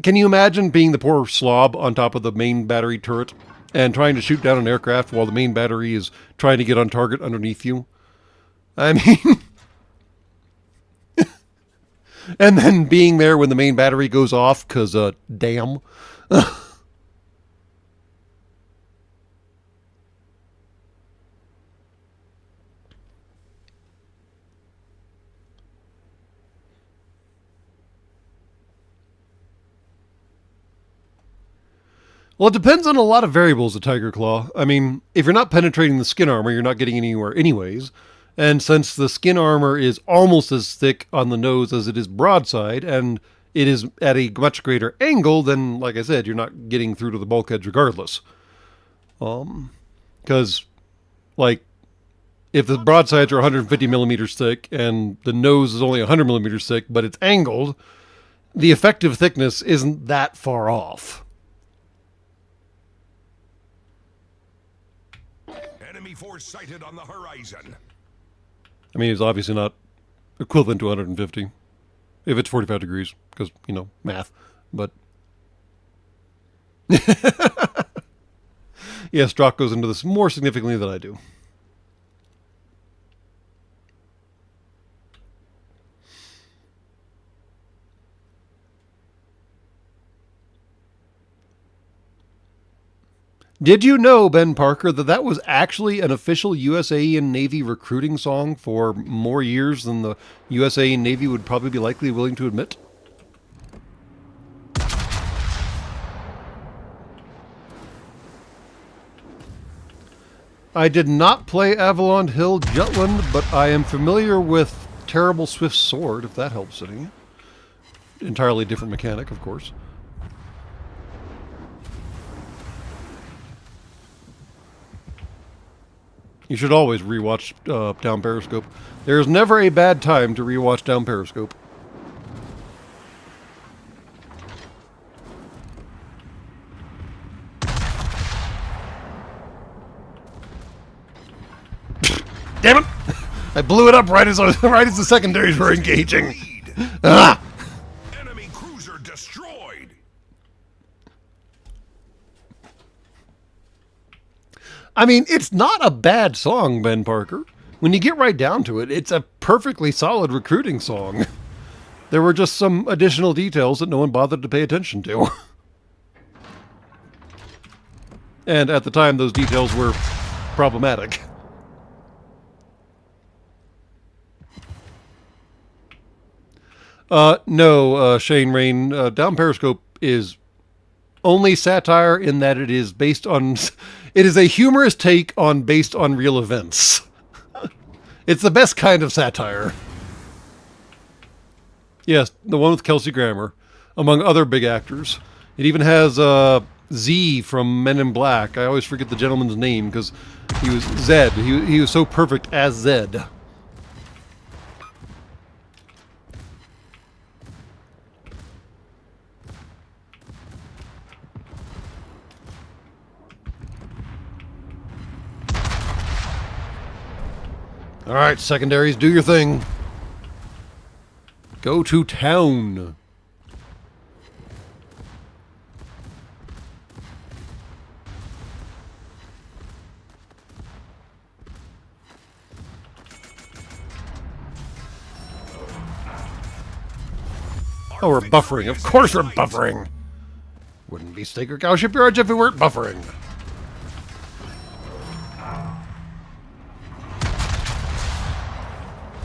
can you imagine being the poor slob on top of the main battery turret and trying to shoot down an aircraft while the main battery is trying to get on target underneath you? I mean... and then being there when the main battery goes off, because, damn. Well, it depends on a lot of variables, the Tiger Claw. I mean, if you're not penetrating the skin armor, you're not getting anywhere anyways. And since the skin armor is almost as thick on the nose as it is broadside, and it is at a much greater angle, then, like I said, you're not getting through to the bulkheads regardless. Because, like, if the broadsides are 150 millimeters thick and the nose is only 100 millimeters thick, but it's angled, the effective thickness isn't that far off. Enemy force sighted on the horizon. I mean, it's obviously not equivalent to 150 if it's 45 degrees, because, math. But yes, Strock goes into this more significantly than I do. Did you know, Ben Parker, that that was actually an official USA and Navy recruiting song for more years than the USA and Navy would probably be likely willing to admit? I did not play Avalon Hill Jutland, but I am familiar with Terrible Swift Sword, if that helps any. Entirely different mechanic, of course. You should always rewatch Down Periscope. There's never a bad time to rewatch Down Periscope. Damn it! I blew it up right as the secondaries were engaging. Ah! Enemy cruiser destroyed. I mean, it's not a bad song, Ben Parker. When you get right down to it, it's a perfectly solid recruiting song. There were just some additional details that no one bothered to pay attention to. And at the time, those details were problematic. No, Shane Rain, Down Periscope is only satire in that it is based on... It is a humorous take on based on real events. It's the best kind of satire. Yes, the one with Kelsey Grammer, among other big actors. It even has Z from Men in Black. I always forget the gentleman's name because he was Zed. He was so perfect as Zed. All right, secondaries, do your thing. Go to town. Oh, we're buffering. Of course we're buffering. Wouldn't be Steak or Cow Shipyards if we weren't buffering.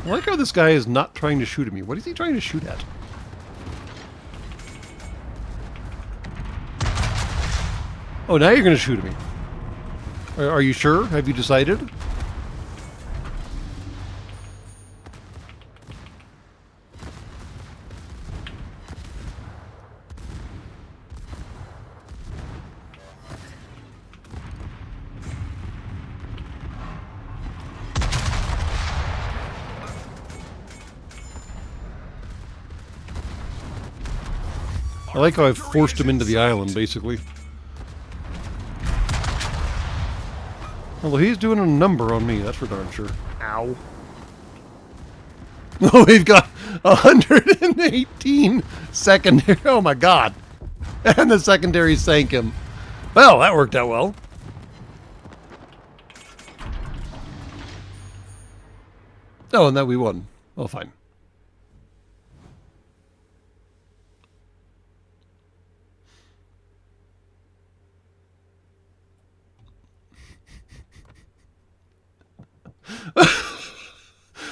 I like how this guy is not trying to shoot at me. What is he trying to shoot at? Oh, now you're going to shoot at me. Are you sure? Have you decided? I like how I've forced him into the island, basically. Although he's doing a number on me, that's for darn sure. Ow. Oh, we've got 118 secondary. Oh my god. And the secondary sank him. Well, that worked out well. Oh, and that we won. Well, fine.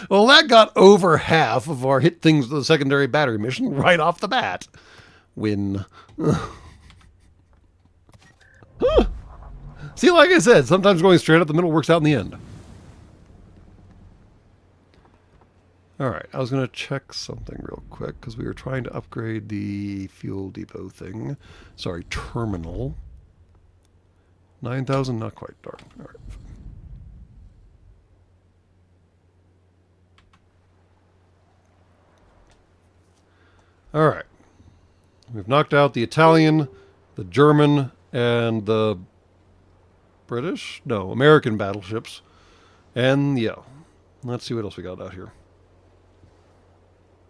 Well, that got over half of our hit things with the secondary battery mission right off the bat. Win. See, like I said, sometimes going straight up the middle works out in the end. All right, I was going to check something real quick because we were trying to upgrade the fuel depot thing. Sorry, terminal. 9,000, not quite. Darn. All right. All right. We've knocked out the Italian, the German, and the British? No, American battleships. And yeah, let's see what else we got out here.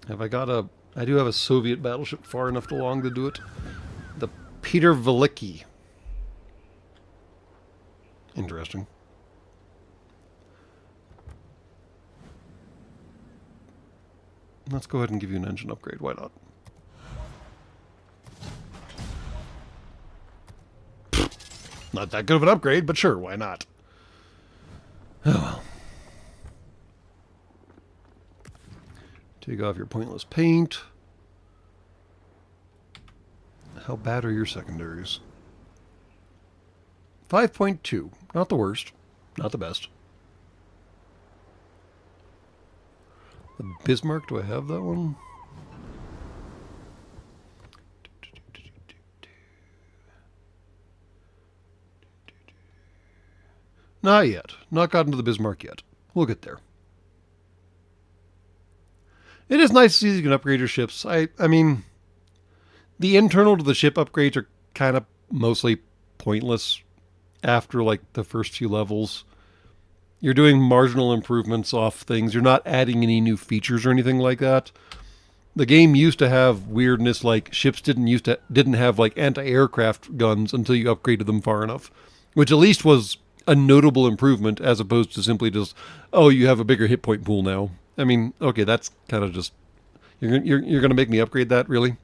Have I got a... I do have a Soviet battleship far enough along to do it. The Peter Velicki. Interesting. Let's go ahead and give you an engine upgrade. Why not? Not that good of an upgrade, but sure, why not? Oh well. Take off your pointless paint. How bad are your secondaries? 5.2. Not the worst. Not the best. The Bismarck, do I have that one? Not yet. Not gotten to the Bismarck yet. We'll get there. It is nice to see you can upgrade your ships. I mean, the internal to the ship upgrades are kind of mostly pointless after like the first few levels. You're doing marginal improvements off things. You're not adding any new features or anything like that. The game used to have weirdness like ships didn't have like anti-aircraft guns until you upgraded them far enough, which at least was a notable improvement as opposed to simply just, oh, you have a bigger hit point pool now. I mean, okay, that's kind of just... You're going to make me upgrade that, really?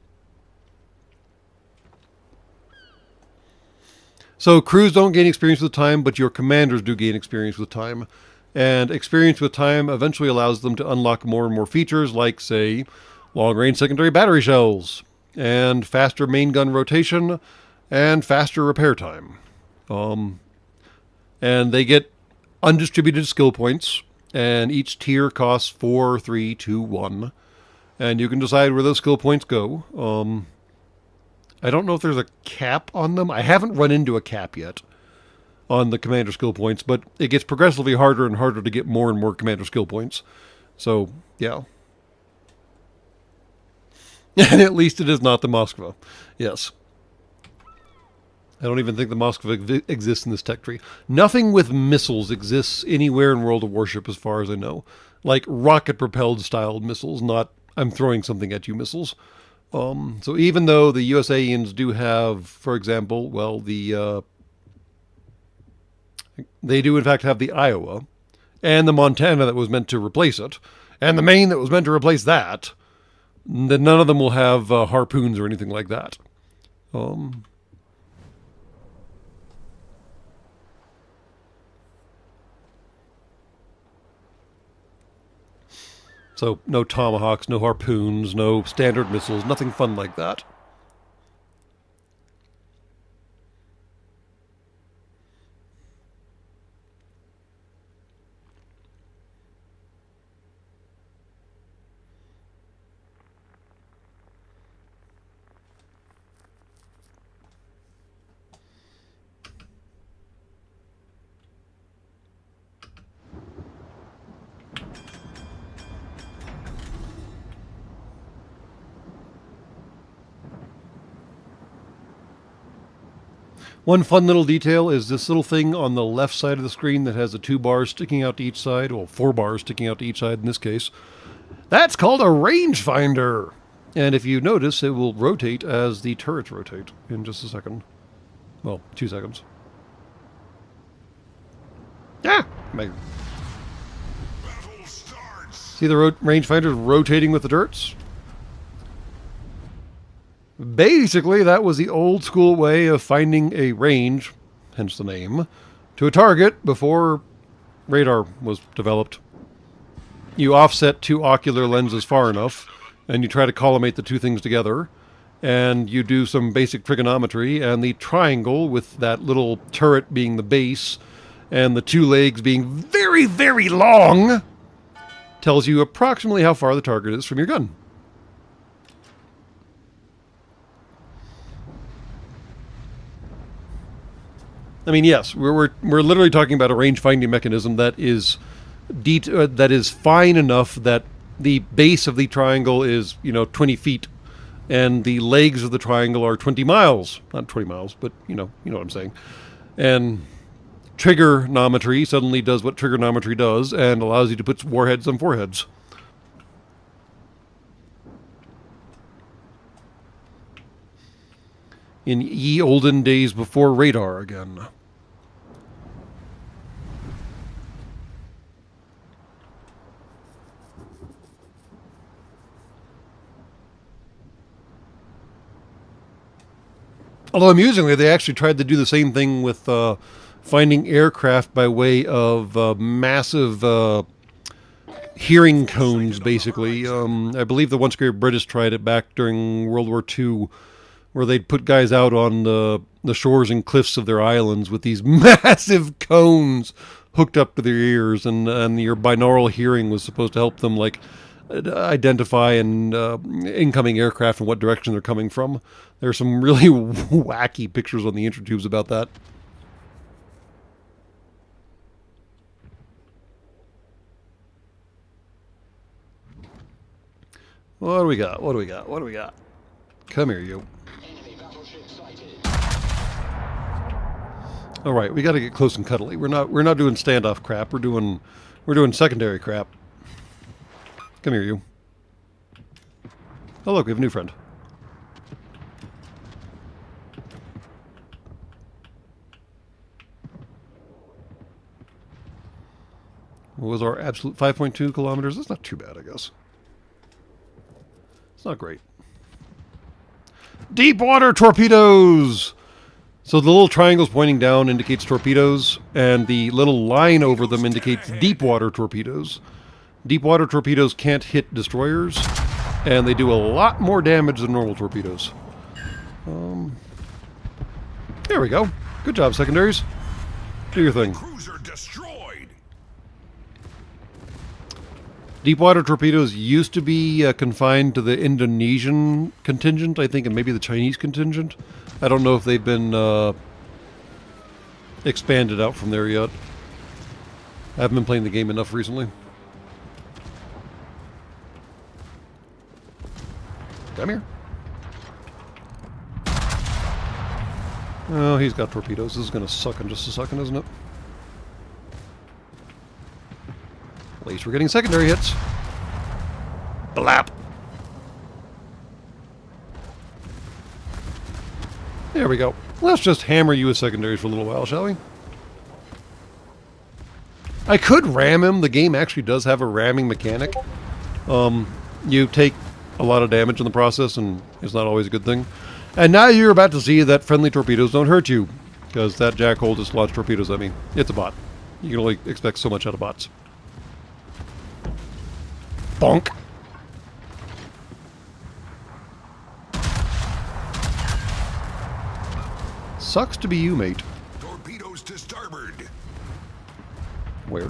So crews don't gain experience with time, but your commanders do gain experience with time. And experience with time eventually allows them to unlock more and more features like, say, long-range secondary battery shells, and faster main gun rotation, and faster repair time. And they get undistributed skill points, and each tier costs 4, 3, 2, 1. And you can decide where those skill points go. I don't know if there's a cap on them. I haven't run into a cap yet on the commander skill points, but it gets progressively harder and harder to get more and more commander skill points. So, yeah. And at least it is not the Moskva. Yes. I don't even think the Moskva exists in this tech tree. Nothing with missiles exists anywhere in World of Warship as far as I know. Like rocket-propelled styled missiles, not I'm throwing something at you missiles. So even though the USAians do have, for example, well, they do in fact have the Iowa, and the Montana that was meant to replace it, and the Maine that was meant to replace that, then none of them will have harpoons or anything like that. So no tomahawks, no harpoons, no standard missiles, nothing fun like that. One fun little detail is this little thing on the left side of the screen that has the 2 bars sticking out to each side, or 4 bars sticking out to each side in this case. That's called a rangefinder. And if you notice, it will rotate as the turrets rotate in just a second. Well, 2 seconds. Ah! Battle starts. See the rangefinder rotating with the turrets? Basically, that was the old school way of finding a range, hence the name, to a target before radar was developed. You offset 2 ocular lenses far enough, and you try to collimate the 2 things together, and you do some basic trigonometry, and the triangle with that little turret being the base, and the 2 legs being very, very long, tells you approximately how far the target is from your gun. I mean, yes, we're literally talking about a range finding mechanism that is fine enough that the base of the triangle is 20 feet, and the legs of the triangle are 20 miles. Not 20 miles, but you know what I'm saying. And trigonometry suddenly does what trigonometry does and allows you to put warheads on foreheads. In ye olden days before radar again. Although amusingly, they actually tried to do the same thing with finding aircraft by way of massive hearing cones, basically. I believe the once great British tried it back during World War II, where they'd put guys out on the shores and cliffs of their islands with these massive cones hooked up to their ears, and your binaural hearing was supposed to help them identify an incoming aircraft and what direction they're coming from. There are some really wacky pictures on the intertubes about that. What do we got? What do we got? What do we got? Come here, you. All right, we got to get close and cuddly. We're not doing standoff crap. We're doing secondary crap. Come here, you. Oh, look, we have a new friend. What was our absolute 5.2 kilometers? That's not too bad, I guess. It's not great. Deep water torpedoes! So the little triangles pointing down indicates torpedoes, and the little line over them indicates deep water torpedoes. Deep water torpedoes can't hit destroyers, and they do a lot more damage than normal torpedoes. There we go. Good job, secondaries. Do your thing. Cruiser destroyed. Deep water torpedoes used to be confined to the Indonesian contingent, I think, and maybe the Chinese contingent. I don't know if they've been expanded out from there yet. I haven't been playing the game enough recently. Come here. Oh, he's got torpedoes. This is going to suck in just a second, isn't it? At least we're getting secondary hits. Blap. There we go. Let's just hammer you with secondaries for a little while, shall we? I could ram him. The game actually does have a ramming mechanic. You take a lot of damage in the process, and it's not always a good thing. And now you're about to see that friendly torpedoes don't hurt you, because that jackhole just launched torpedoes at me. It's a bot. You can only expect so much out of bots. Bonk. Sucks to be you, mate. Torpedoes to starboard. Where?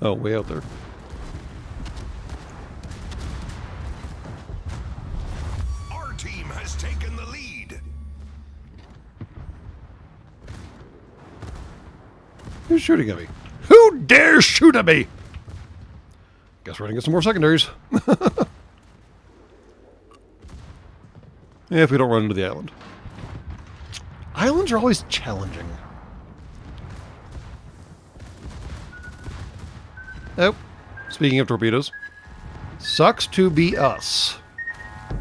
Oh, way out there. Our team has taken the lead. Who's shooting at me? Who dares shoot at me? Guess we're gonna get some more secondaries. Yeah, if we don't run into the island. Islands are always challenging. Oh, speaking of torpedoes, sucks to be us.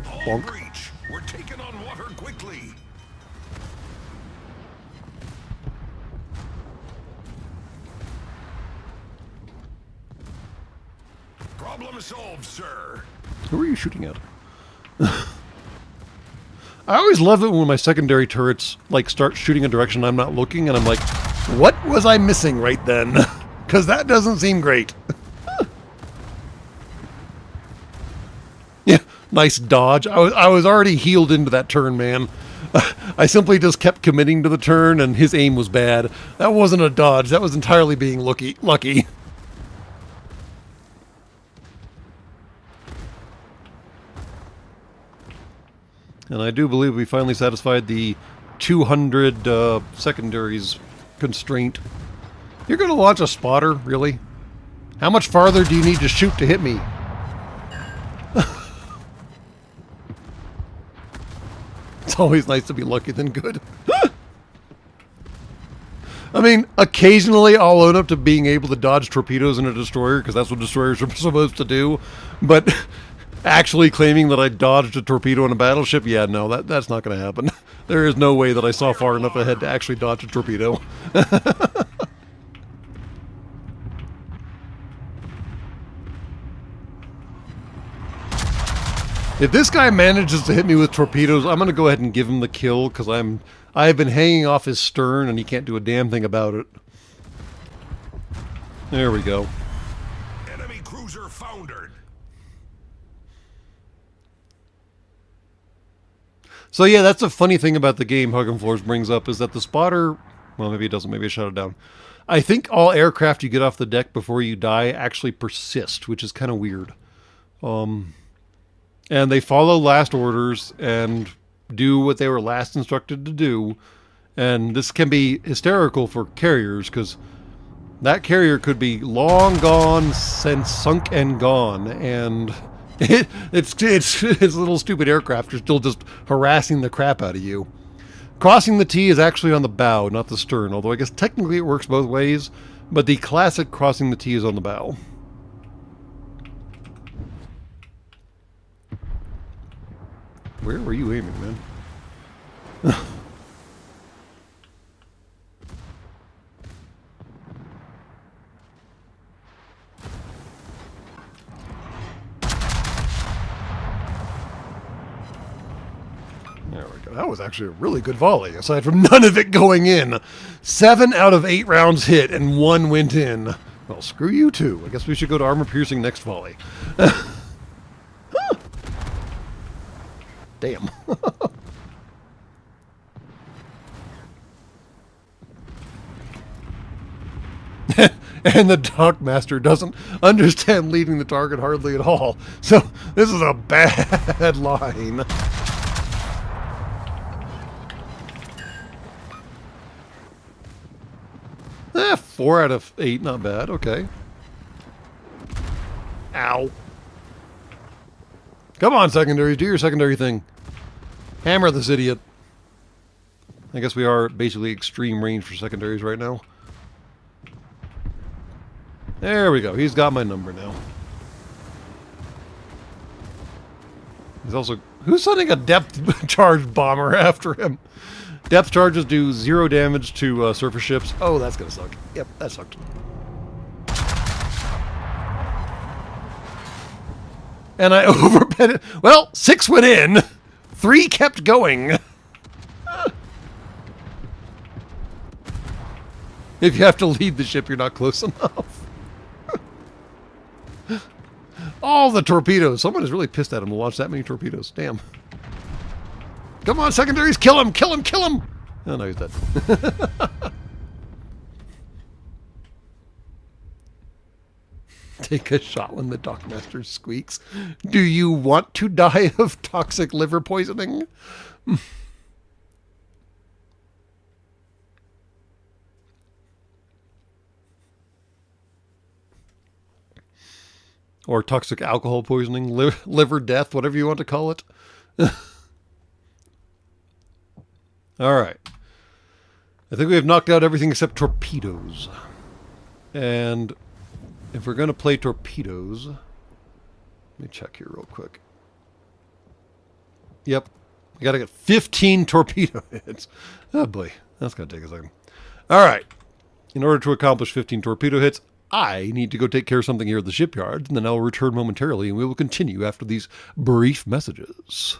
All Bonk. breach. We're taking on water quickly. Problem solved, sir. Who are you shooting at? I always love it when my secondary turrets start shooting a direction I'm not looking, and I'm like, what was I missing right then? Because that doesn't seem great. Yeah, nice dodge. I was already healed into that turn, man. I simply just kept committing to the turn, and his aim was bad. That wasn't a dodge. That was entirely being lucky. And I do believe we finally satisfied the 200 secondaries constraint. You're going to launch a spotter? Really? How much farther do you need to shoot to hit me? It's always nice to be lucky than good. I mean, occasionally I'll own up to being able to dodge torpedoes in a destroyer, because that's what destroyers are supposed to do. But actually claiming that I dodged a torpedo in a battleship, yeah, no, that's not going to happen. There is no way that I saw far enough ahead to actually dodge a torpedo. If this guy manages to hit me with torpedoes, I'm going to go ahead and give him the kill, because I've been hanging off his stern and he can't do a damn thing about it. There we go. Enemy cruiser foundered. So yeah, that's a funny thing about the game Huggin' Floors brings up, is that the spotter, well, maybe it doesn't, maybe I shut it down. I think all aircraft you get off the deck before you die actually persist, which is kind of weird. And they follow last orders and do what they were last instructed to do. And this can be hysterical for carriers, because that carrier could be long gone, since sunk and gone, and it's little stupid aircraft are still just harassing the crap out of you. Crossing the T is actually on the bow, not the stern, although I guess technically it works both ways, but the classic crossing the T is on the bow. Where were you aiming, man? There we go. That was actually a really good volley, aside from none of it going in. 7 out of 8 rounds hit, and 1 went in. Well, screw you too. I guess we should go to armor piercing next volley. Damn. And the dockmaster doesn't understand leading the target hardly at all. So this is a bad line. 4 out of 8, not bad. Okay. Ow. Come on, secondaries. Do your secondary thing. Hammer this idiot. I guess we are at basically extreme range for secondaries right now. There we go. He's got my number now. He's also... Who's sending a depth charge bomber after him? Depth charges do 0 damage to surface ships. Oh, that's gonna suck. Yep, that sucked. And I overbet it. Well, 6 went in. 3 kept going. If you have to lead the ship, you're not close enough. All the torpedoes. Someone is really pissed at him to launch that many torpedoes. Damn. Come on, secondaries. Kill him. Kill him. Kill him. Oh, no, he's dead. Take a shot when the dockmaster squeaks. Do you want to die of toxic liver poisoning? Or toxic alcohol poisoning, liver death, whatever you want to call it. All right. I think we have knocked out everything except torpedoes. And if we're going to play torpedoes, let me check here real quick. Yep. We got to get 15 torpedo hits. Oh boy, that's going to take a second. All right. In order to accomplish 15 torpedo hits, I need to go take care of something here at the shipyards, and then I'll return momentarily, and we will continue after these brief messages.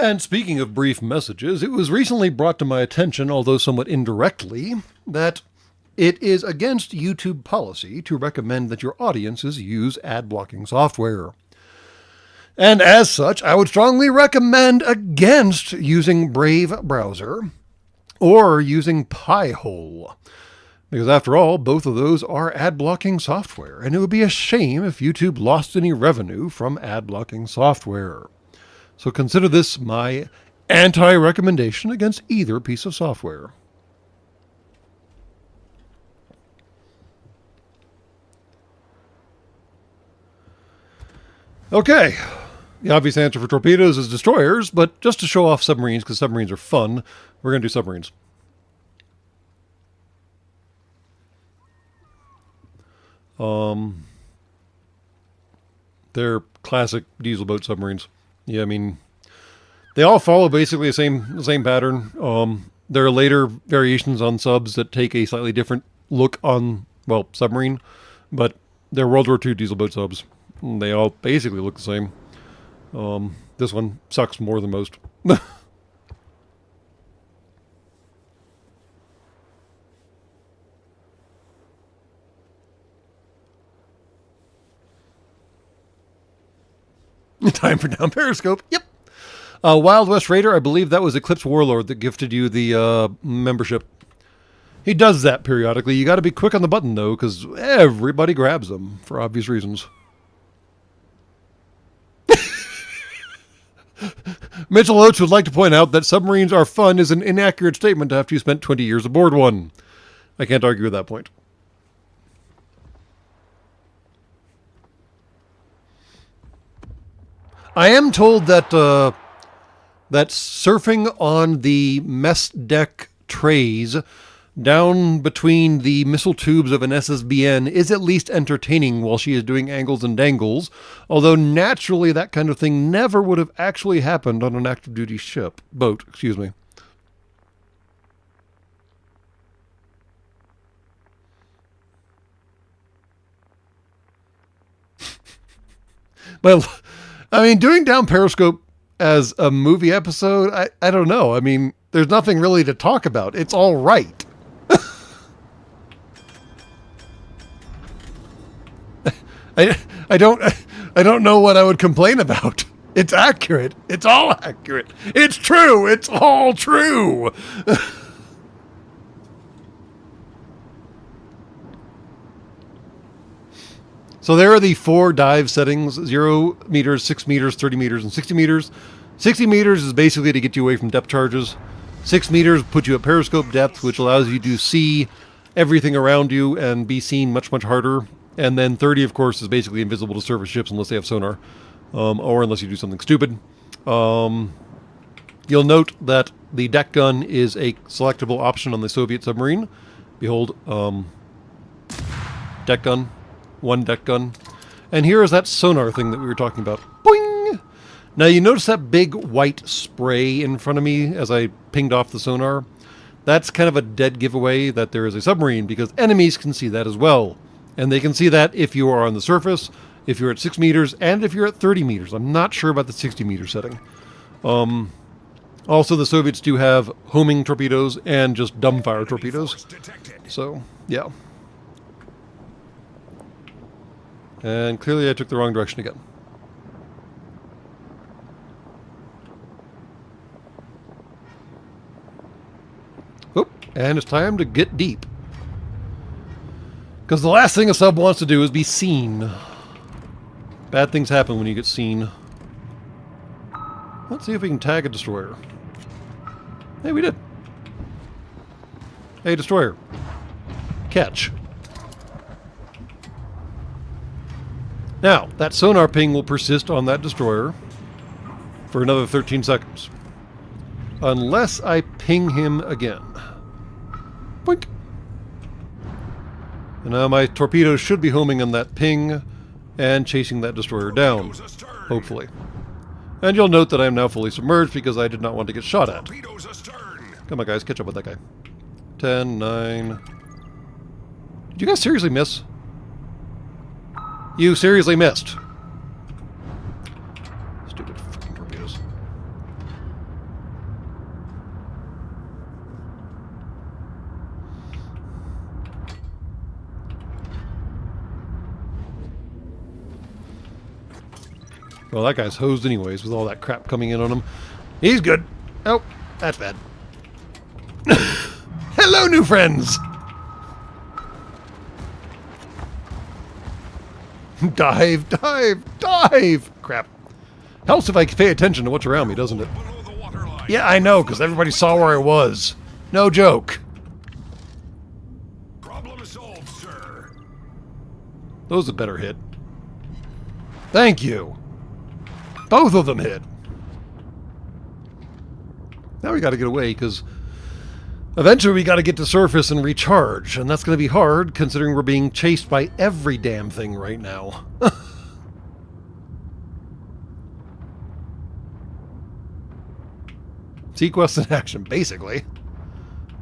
And speaking of brief messages, it was recently brought to my attention, although somewhat indirectly, that it is against YouTube policy to recommend that your audiences use ad blocking software. And as such, I would strongly recommend against using Brave Browser or using Pi-hole. Because after all, both of those are ad blocking software, and it would be a shame if YouTube lost any revenue from ad blocking software. So consider this my anti-recommendation against either piece of software. Okay, the obvious answer for torpedoes is destroyers, but just to show off submarines, because submarines are fun, we're going to do submarines. They're classic diesel boat submarines. Yeah, I mean, they all follow basically the same pattern. There are later variations on subs that take a slightly different look on, well, submarine, but they're World War II diesel boat subs. They all basically look the same. This one sucks more than most. Time for down periscope. Yep. Wild West Raider, I believe that was Eclipse Warlord that gifted you the membership. He does that periodically. You got to be quick on the button, though, because everybody grabs them for obvious reasons. Mitchell Oates would like to point out that submarines are fun is an inaccurate statement after you spent 20 years aboard one. I can't argue with that point. I am told that that surfing on the mess deck trays down between the missile tubes of an SSBN is at least entertaining while she is doing angles and dangles, although naturally that kind of thing never would have actually happened on an active duty boat, excuse me. Well, I mean, doing down periscope as a movie episode, I don't know. I mean, there's nothing really to talk about. It's all right. I don't know what I would complain about. It's accurate. It's all accurate. It's true. It's all true. So there are the 4 dive settings: 0 meters, 6 meters, 30 meters, and 60 meters. 60 meters is basically to get you away from depth charges. 6 meters put you at periscope depth, which allows you to see everything around you and be seen much, much harder. And then 30, of course, is basically invisible to surface ships unless they have sonar, or unless you do something stupid. You'll note that the deck gun is a selectable option on the Soviet submarine. Behold, deck gun. One deck gun. And here is that sonar thing that we were talking about. Boing! Now you notice that big white spray in front of me as I pinged off the sonar? That's kind of a dead giveaway that there is a submarine, because enemies can see that as well. And they can see that if you are on the surface, if you're at 6 meters, and if you're at 30 meters. I'm not sure about the 60 meter setting. Also, the Soviets do have homing torpedoes and just dumbfire torpedoes. So, yeah. And clearly I took the wrong direction again. Oop, and it's time to get deep. Because the last thing a sub wants to do is be seen. Bad things happen when you get seen. Let's see if we can tag a destroyer. Hey, we did. Hey, destroyer. Catch. Now, that sonar ping will persist on that destroyer for another 13 seconds. Unless I ping him again. Boink. And now my torpedoes should be homing on that ping and chasing that destroyer down, hopefully. And you'll note that I am now fully submerged because I did not want to get shot at. Come on, guys, catch up with that guy. 10, 9... Did you guys seriously miss? You seriously missed. Stupid fucking torpedoes. Well, that guy's hosed anyways with all that crap coming in on him. He's good. Oh, that's bad. Hello, new friends! Dive, dive, dive! Crap. Helps if I pay attention to what's around me, doesn't it? Below the waterline. Yeah, I know, because everybody saw where I was. No joke. Problem solved, sir. That was a better hit. Thank you. Both of them hit. Now we got to get away, because eventually we got to get to surface and recharge, and that's going to be hard, considering we're being chased by every damn thing right now. Sequest in action, basically.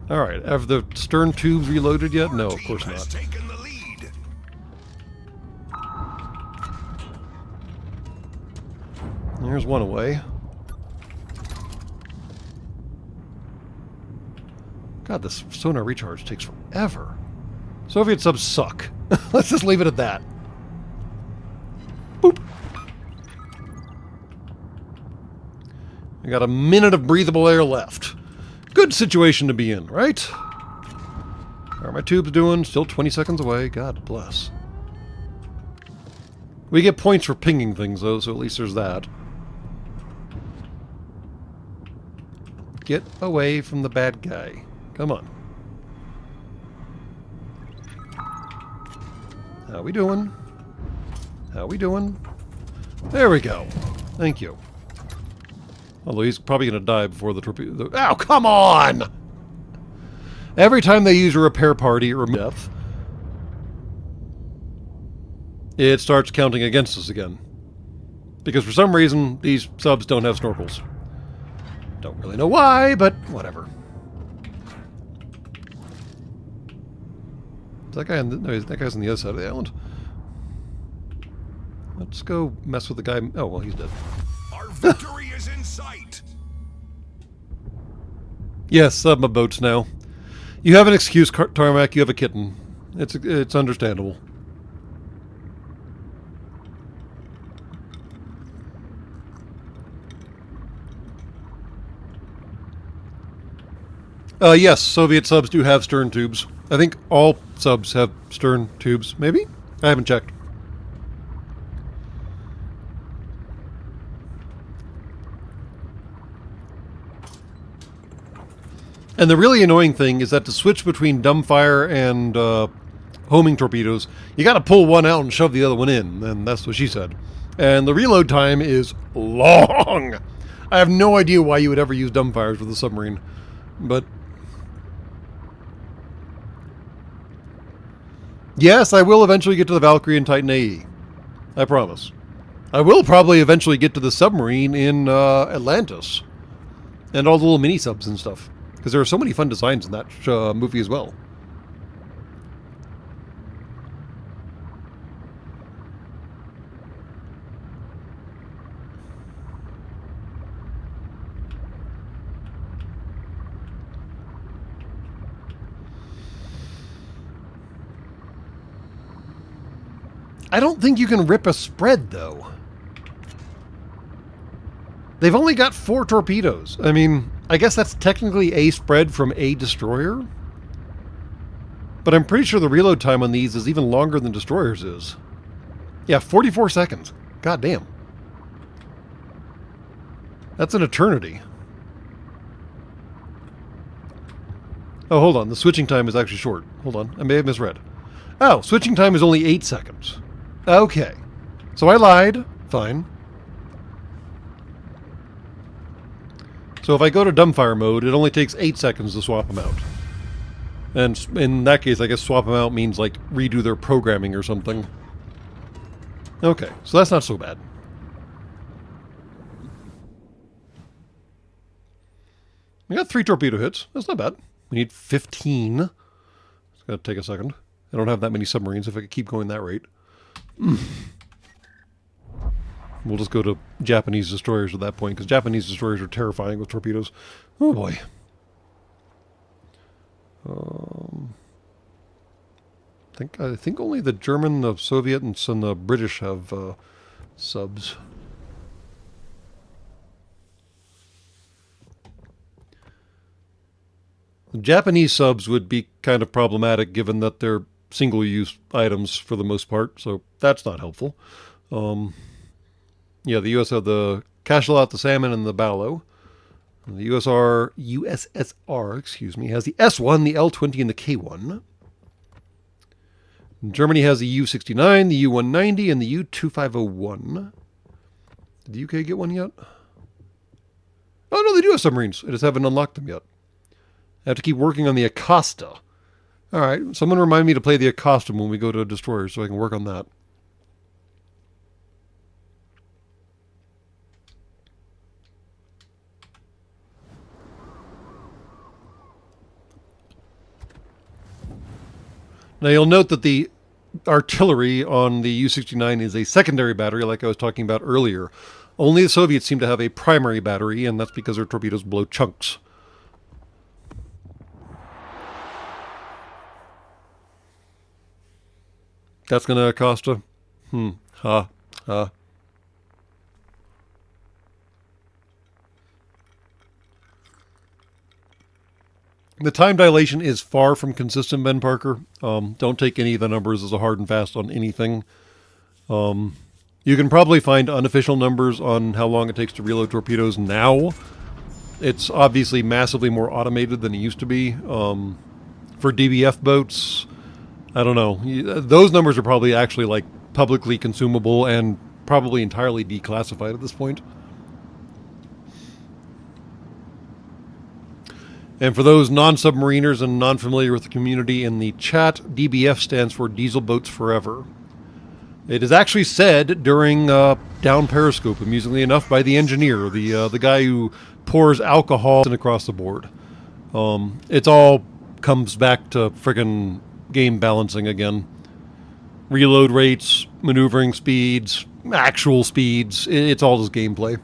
Alright, have the stern tubes reloaded yet? No, of course Team has not. taken the lead. There's one away. God, this sonar recharge takes forever. Soviet subs suck. Let's just leave it at that. Boop. I got a minute of breathable air left. Good situation to be in, right? How are my tubes doing? Still 20 seconds away. God bless. We get points for pinging things, though, so at least there's that. Get away from the bad guy. Come on. How we doing? How we doing? There we go. Thank you. Although he's probably going to die before the torpedo... Ow, come on! Every time they use a repair party or death, it starts counting against us again. Because for some reason, these subs don't have snorkels. Don't really know why, but whatever. Is that guy on the... No, that guy's on the other side of the island. Let's go mess with the guy... Oh, well, he's dead. Our victory is in sight. Yes, sub my boats now. You have an excuse, Tarmac. You have a kitten. It's understandable. Yes, Soviet subs do have stern tubes. I think all subs have stern tubes. Maybe? I haven't checked. And the really annoying thing is that to switch between dumbfire and homing torpedoes, you got to pull one out and shove the other one in, and that's what she said. And the reload time is long. I have no idea why you would ever use dumbfires with a submarine, but yes, I will eventually get to the Valkyrie and Titan AE. I promise. I will probably eventually get to the submarine in Atlantis, and all the little mini subs and stuff. Because there are so many fun designs in that movie as well. I don't think you can rip a spread, though. They've only got 4 torpedoes. I mean, I guess that's technically a spread from a destroyer. But I'm pretty sure the reload time on these is even longer than destroyers is. Yeah, 44 seconds. God damn. That's an eternity. Oh, hold on. The switching time is actually short. Hold on. I may have misread. Oh, switching time is only 8 seconds. Okay. So I lied. Fine. So if I go to dumbfire mode, it only takes 8 seconds to swap them out. And in that case, I guess swap them out means, like, redo their programming or something. Okay, so that's not so bad. We got 3 torpedo hits. That's not bad. We need 15. It's going to take a second. I don't have that many submarines if I could keep going that rate. We'll just go to Japanese destroyers at that point, because Japanese destroyers are terrifying with torpedoes. Oh boy. I think only the German, the Soviet, and some the British have subs. Japanese subs would be kind of problematic given that they're single-use items for the most part, so that's not helpful. Um, yeah, the U.S. have the cachalot, the salmon, and the ballo. And the USSR, excuse me, has the S1, the L20, and the K1. And Germany has the U-69, the U-190, and the U-2501. Did the UK get one yet? Oh, no, they do have submarines. I just haven't unlocked them yet. I have to keep working on the Acosta. All right, someone remind me to play the Acosta when we go to destroyers so I can work on that. Now you'll note that the artillery on the U-69 is a secondary battery like I was talking about earlier. Only the Soviets seem to have a primary battery, and that's because their torpedoes blow chunks. That's going to Acosta? Ha. The time dilation is far from consistent, Ben Parker. Don't take any of the numbers as a hard and fast on anything. You can probably find unofficial numbers on how long it takes to reload torpedoes now. It's obviously massively more automated than it used to be. For DBF boats, I don't know. Those numbers are probably actually like publicly consumable and probably entirely declassified at this point. And for those non-submariners and non-familiar with the community in the chat, DBF stands for Diesel Boats Forever. It is actually said during down periscope, amusingly enough, by the engineer, the guy who pours alcohol across the board. It's all comes back to friggin' game balancing again. Reload rates, maneuvering speeds, actual speeds. It's all just gameplay.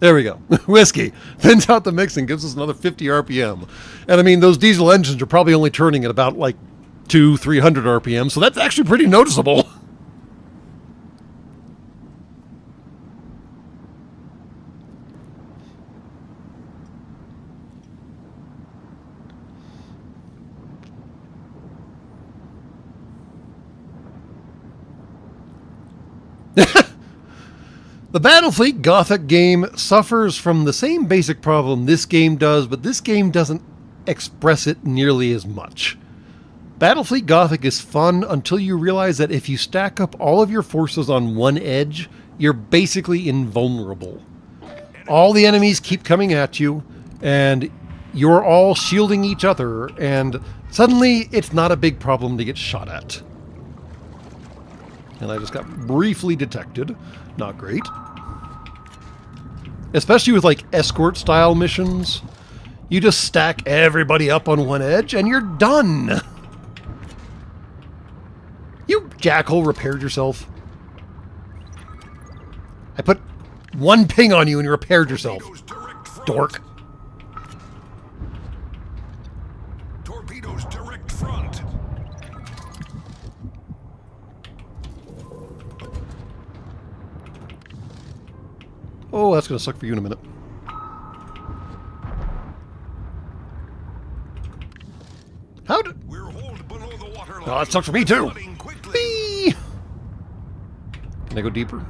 There we go. Whiskey thins out the mix and gives us another 50 RPM. And I mean, those diesel engines are probably only turning at about like 200-300 RPM, so that's actually pretty noticeable. The Battlefleet Gothic game suffers from the same basic problem this game does, but this game doesn't express it nearly as much. Battlefleet Gothic is fun until you realize that if you stack up all of your forces on one edge, you're basically invulnerable. All the enemies keep coming at you, and you're all shielding each other, and suddenly it's not a big problem to get shot at. And I just got briefly detected. Not great. Especially with like escort style missions. You just stack everybody up on one edge and you're done. You jackhole repaired yourself. I put one ping on you and you repaired yourself. Dork. Torpedoes direct front. Oh, that's going to suck for you in a minute. How did... We're holed below the water line. Oh, that sucks for me too. Quickly. Whee! Can I go deeper?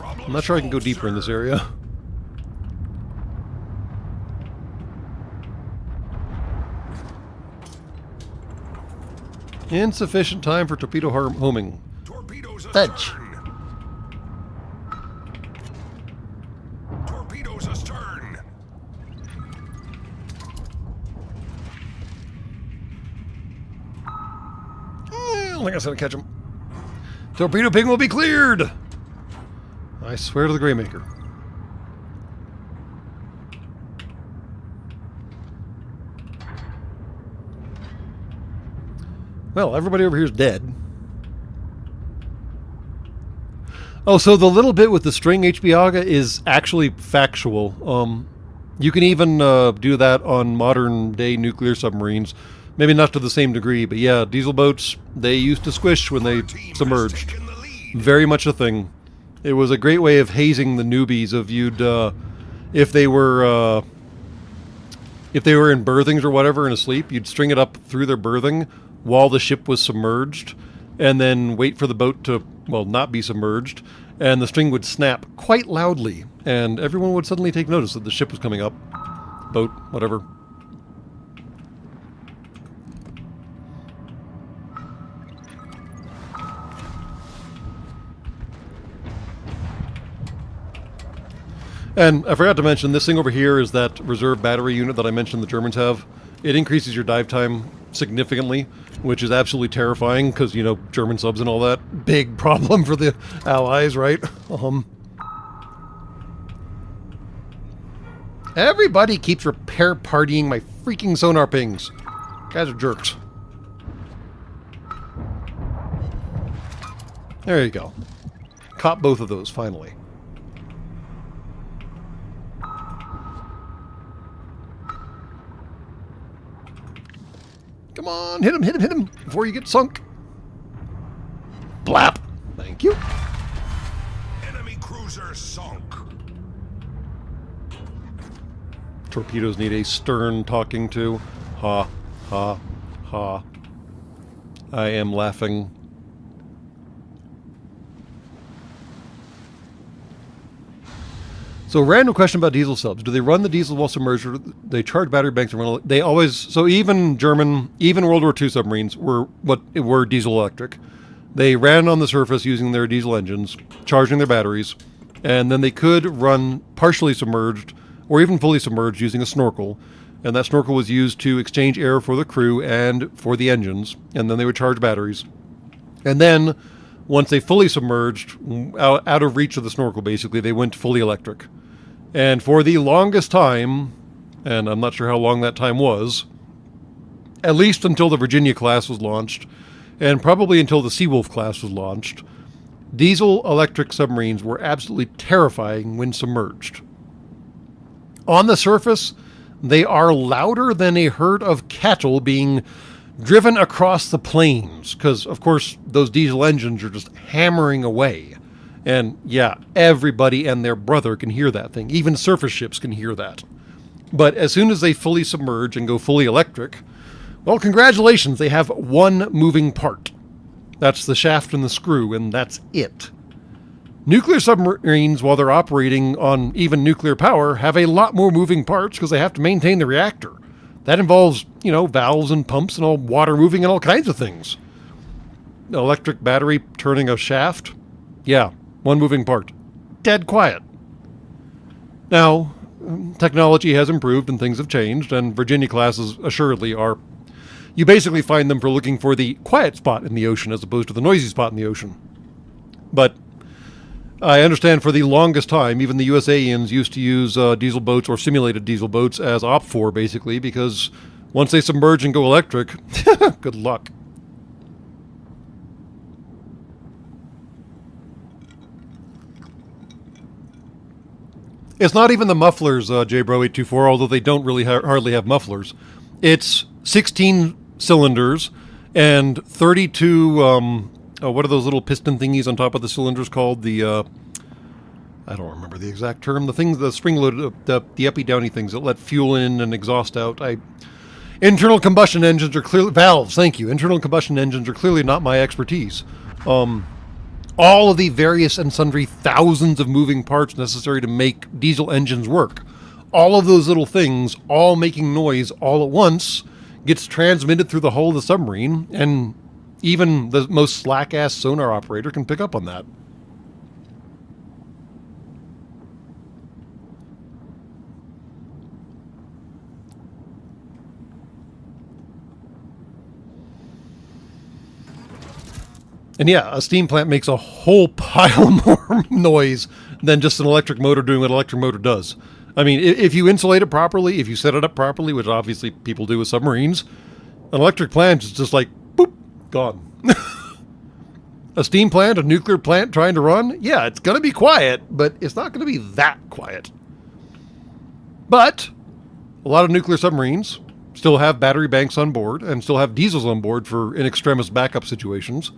I'm not sure I can go deeper in this area. Insufficient time for torpedo homing. Torpedoes Fetch. astern. Torpedoes astern. I don't think I was going to catch him. Torpedo ping will be cleared. I swear to the Greymaker. Well, everybody over here is dead. Oh, so the little bit with the string HB Aga is actually factual. You can even do that on modern day nuclear submarines. Maybe not to the same degree, but yeah, diesel boats, they used to squish when they submerged. Very much a thing. It was a great way of hazing the newbies if you'd, if they were if they were in berthings or whatever and asleep, you'd string it up through their berthing while the ship was submerged, and then wait for the boat to, well, not be submerged, and the string would snap quite loudly, and everyone would suddenly take notice that the ship was coming up. Boat, whatever. And I forgot to mention, this thing over here is that reserve battery unit that I mentioned the Germans have. It increases your dive time significantly, which is absolutely terrifying because, you know, German subs and all that. Big problem for the Allies, right? Everybody keeps repair partying my freaking sonar pings. Guys are jerks. There you go. Caught both of those, finally. Come on, hit him, hit him, hit him, before you get sunk. Blap. Thank you. Enemy cruiser sunk. Torpedoes need a stern talking to. Ha, ha, ha. I am laughing. So, random question about diesel subs. Do they run the diesel while submerged, or they charge battery banks and run? They always. So even even World War II submarines were diesel electric. They ran on the surface using their diesel engines, charging their batteries, and then they could run partially submerged or even fully submerged using a snorkel. And that snorkel was used to exchange air for the crew and for the engines. And then they would charge batteries. And then, once they fully submerged, out of reach of the snorkel, basically, they went fully electric. And for the longest time, and I'm not sure how long that time was, at least until the Virginia class was launched, and probably until the Seawolf class was launched, diesel-electric submarines were absolutely terrifying when submerged. On the surface, they are louder than a herd of cattle being driven across the plains, because, of course, those diesel engines are just hammering away. And yeah, everybody and their brother can hear that thing. Even surface ships can hear that. But as soon as they fully submerge and go fully electric, well, congratulations, they have one moving part. That's the shaft and the screw, and that's it. Nuclear submarines, while they're operating on even nuclear power, have a lot more moving parts because they have to maintain the reactor. That involves, you know, valves and pumps and all water moving and all kinds of things. Electric battery turning a shaft? Yeah. One moving part. Dead quiet. Now, technology has improved and things have changed, and Virginia classes assuredly are. You basically find them for looking for the quiet spot in the ocean as opposed to the noisy spot in the ocean. But I understand for the longest time, even the USAians used to use diesel boats or simulated diesel boats as OPFOR, basically, because once they submerge and go electric, good luck. It's not even the mufflers, JBro824, although they don't really hardly have mufflers. It's 16 cylinders and 32, what are those little piston thingies on top of the cylinders called? The, I don't remember the exact term. The things, the spring-loaded, the epi-downy things that let fuel in and exhaust out. Internal combustion engines are clearly, valves, thank you. Internal combustion engines are clearly not my expertise. All of the various and sundry thousands of moving parts necessary to make diesel engines work. All of those little things, all making noise all at once, gets transmitted through the hull of the submarine, and even the most slack-ass sonar operator can pick up on that. And yeah, a steam plant makes a whole pile more noise than just an electric motor doing what an electric motor does. I mean, if you insulate it properly, if you set it up properly, which obviously people do with submarines, an electric plant is just like, boop, gone. A steam plant, a nuclear plant trying to run, yeah, it's going to be quiet, but it's not going to be that quiet. But a lot of nuclear submarines still have battery banks on board and still have diesels on board for in extremis backup situations,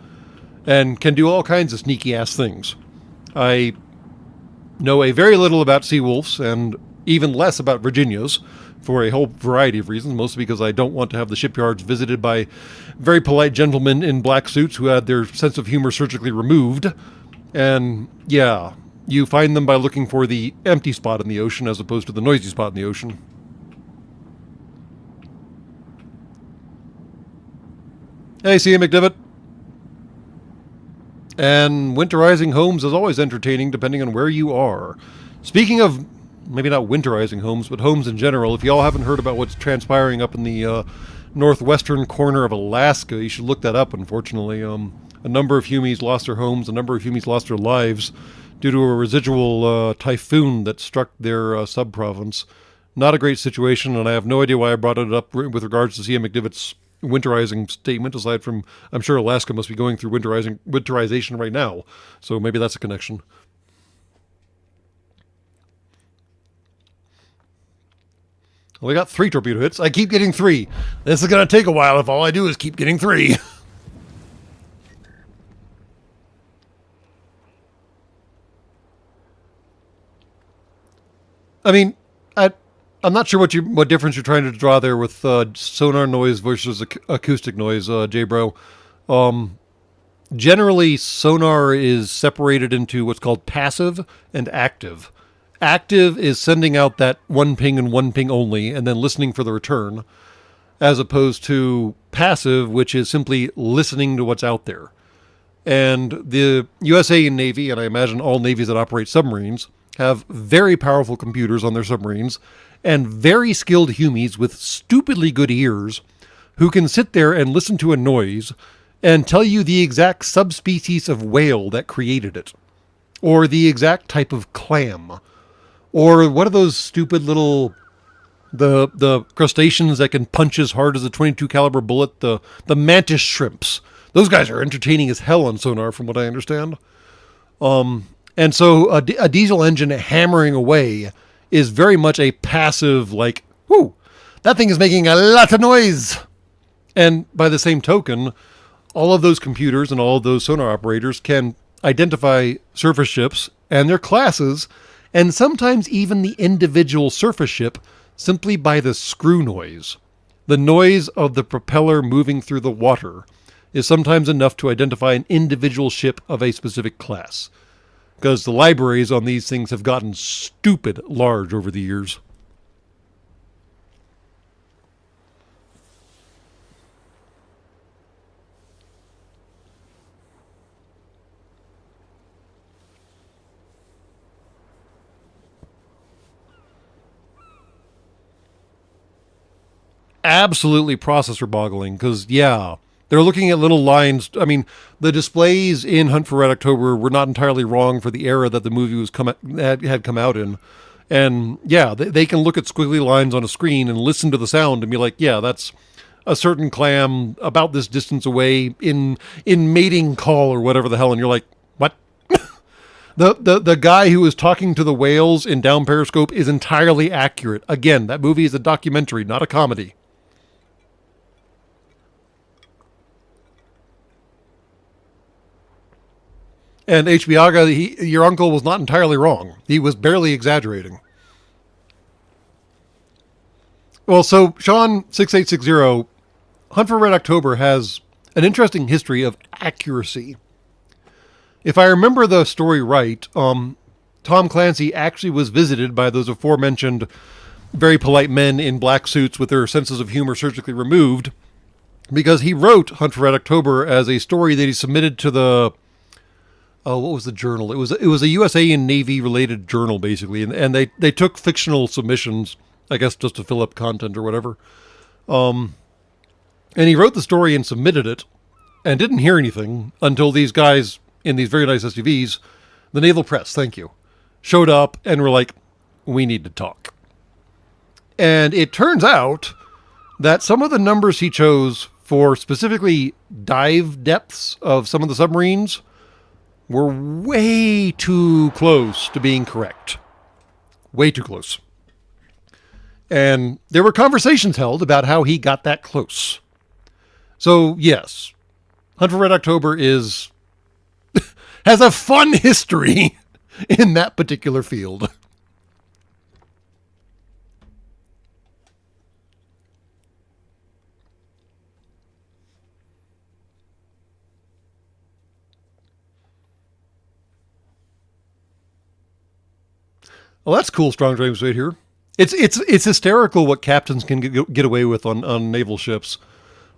and can do all kinds of sneaky-ass things. I know a very little about Seawolves, and even less about Virginias, for a whole variety of reasons, mostly because I don't want to have the shipyards visited by very polite gentlemen in black suits who had their sense of humor surgically removed. And yeah, you find them by looking for the empty spot in the ocean as opposed to the noisy spot in the ocean. Hey, see you, McDivitt. And winterizing homes is always entertaining depending on where you are. Speaking of, maybe not winterizing homes, but homes in general, if y'all haven't heard about what's transpiring up in the northwestern corner of Alaska, you should look that up, unfortunately. A number of Humies lost their homes, a number of Humies lost their lives due to a residual typhoon that struck their sub-province. Not a great situation, and I have no idea why I brought it up with regards to C.M. McDivitt's winterizing statement, aside from, I'm sure Alaska must be going through winterization right now, so maybe that's a connection. Well, we got 3 torpedo hits. I keep getting 3. This is going to take a while if all I do is keep getting 3. I mean, I'm not sure what difference you're trying to draw there with sonar noise versus acoustic noise, J-Bro. Generally, sonar is separated into what's called passive and active. Active is sending out that one ping and one ping only, and then listening for the return, as opposed to passive, which is simply listening to what's out there. And the USA Navy, and I imagine all navies that operate submarines, have very powerful computers on their submarines and very skilled Humies with stupidly good ears who can sit there and listen to a noise and tell you the exact subspecies of whale that created it, or the exact type of clam, or what are those stupid little the crustaceans that can punch as hard as a .22 caliber bullet, the mantis shrimps. Those guys are entertaining as hell on sonar, from what I understand. And so a diesel engine hammering away is very much a passive, like, whoo, that thing is making a lot of noise. And by the same token, all of those computers and all of those sonar operators can identify surface ships and their classes, and sometimes even the individual surface ship, simply by the screw noise. The noise of the propeller moving through the water is sometimes enough to identify an individual ship of a specific class, because the libraries on these things have gotten stupid large over the years. Absolutely processor boggling, because, yeah, they're looking at little lines. I mean, the displays in Hunt for Red October were not entirely wrong for the era that the movie had come out in. And yeah, they can look at squiggly lines on a screen and listen to the sound and be like, yeah, that's a certain clam about this distance away in mating call or whatever the hell. And you're like, what? The guy who is talking to the whales in Down Periscope is entirely accurate. Again, that movie is a documentary, not a comedy. And HBAga, your uncle was not entirely wrong. He was barely exaggerating. Well, so Sean 6860, Hunt for Red October has an interesting history of accuracy. If I remember the story right, Tom Clancy actually was visited by those aforementioned very polite men in black suits with their senses of humor surgically removed, because he wrote Hunt for Red October as a story that he submitted to the what was the journal? It was a USA and Navy related journal, basically, and they took fictional submissions, I guess, just to fill up content or whatever. And he wrote the story and submitted it, and didn't hear anything until these guys in these very nice SUVs, the Naval Press, thank you, showed up and were like, we need to talk. And it turns out that some of the numbers he chose for specifically dive depths of some of the submarines were way too close to being correct. Way too close. And there were conversations held about how he got that close. So, yes, Hunt for Red October has a fun history in that particular field. Oh, that's cool. Strong James right here. It's hysterical what captains can get away with on naval ships.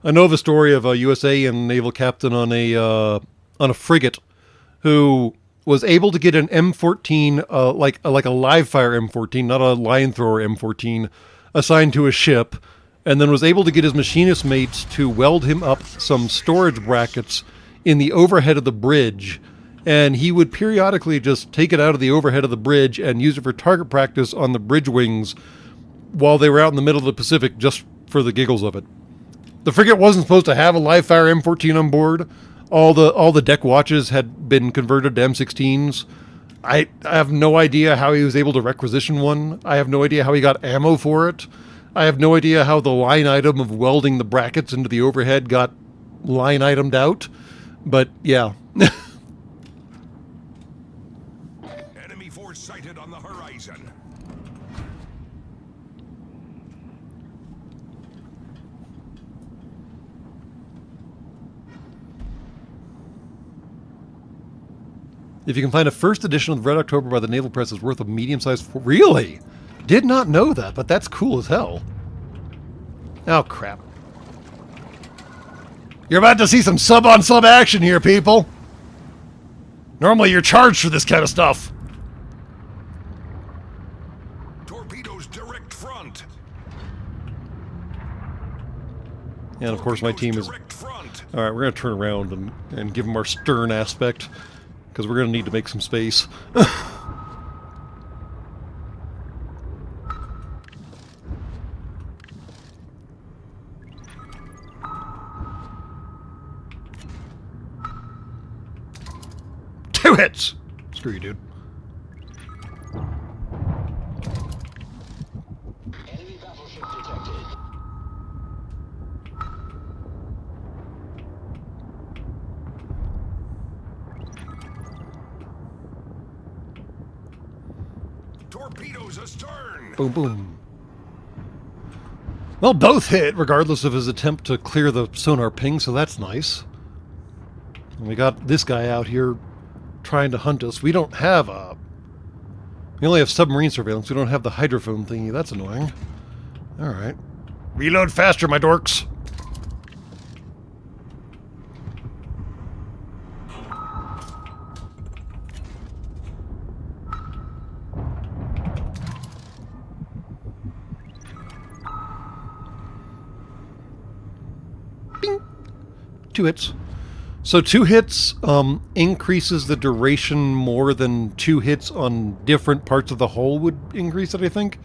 I know of a story of a USA and naval captain on a frigate who was able to get an M14, like a live fire M14, not a line thrower M14, assigned to a ship, and then was able to get his machinist mates to weld him up some storage brackets in the overhead of the bridge. And he would periodically just take it out of the overhead of the bridge and use it for target practice on the bridge wings while they were out in the middle of the Pacific, just for the giggles of it. The frigate wasn't supposed to have a live fire M14 on board. All the deck watches had been converted to M16s. I have no idea how he was able to requisition one. I have no idea how he got ammo for it. I have no idea how the line item of welding the brackets into the overhead got line itemed out. But yeah. Enemy force sighted on the horizon. If you can find a first edition of the Red October by the Naval Press, is worth a medium-sized... Really? Did not know that, but that's cool as hell. Oh, crap. You're about to see some sub-on-sub action here, people. Normally you're charged for this kind of stuff. Torpedoes direct front. And, of course, my team is... Direct front. All right, we're going to turn around and give them our stern aspect, because we're going to need to make some space. Two hits! Screw you, dude. Enemy battleship detected. Torpedoes astern. Boom, boom. Well, both hit, regardless of his attempt to clear the sonar ping, so that's nice. And we got this guy out here trying to hunt us. We don't have a... We only have submarine surveillance. We don't have the hydrophone thingy. That's annoying. Alright. Reload faster, my dorks! Bing! 2 hits. So 2 hits increases the duration more than 2 hits on different parts of the hull would increase it, I think.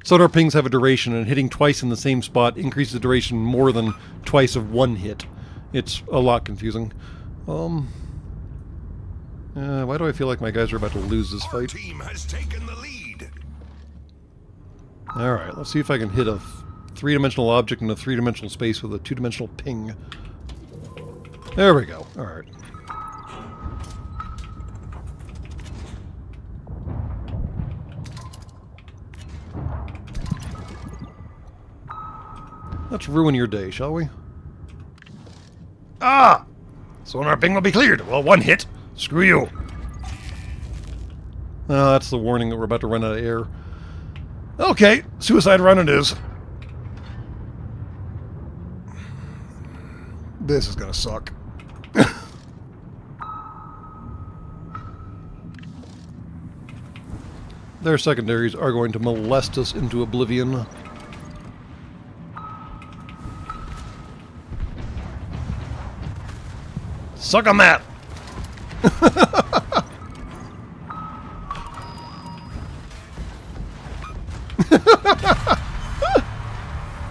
Sonar pings have a duration, and hitting twice in the same spot increases the duration more than twice of 1 hit. It's a lot confusing. Why do I feel like my guys are about to lose this Our fight? team has taken the lead. Alright, let's see if I can hit a 3-dimensional object in a 3-dimensional space with a 2-dimensional ping. There we go. Alright. Let's ruin your day, shall we? Ah! Sonar ping will be cleared. Well, 1 hit. Screw you. Oh, that's the warning that we're about to run out of air. Okay, suicide run it is. This is gonna suck. Their secondaries are going to molest us into oblivion. Suck on that!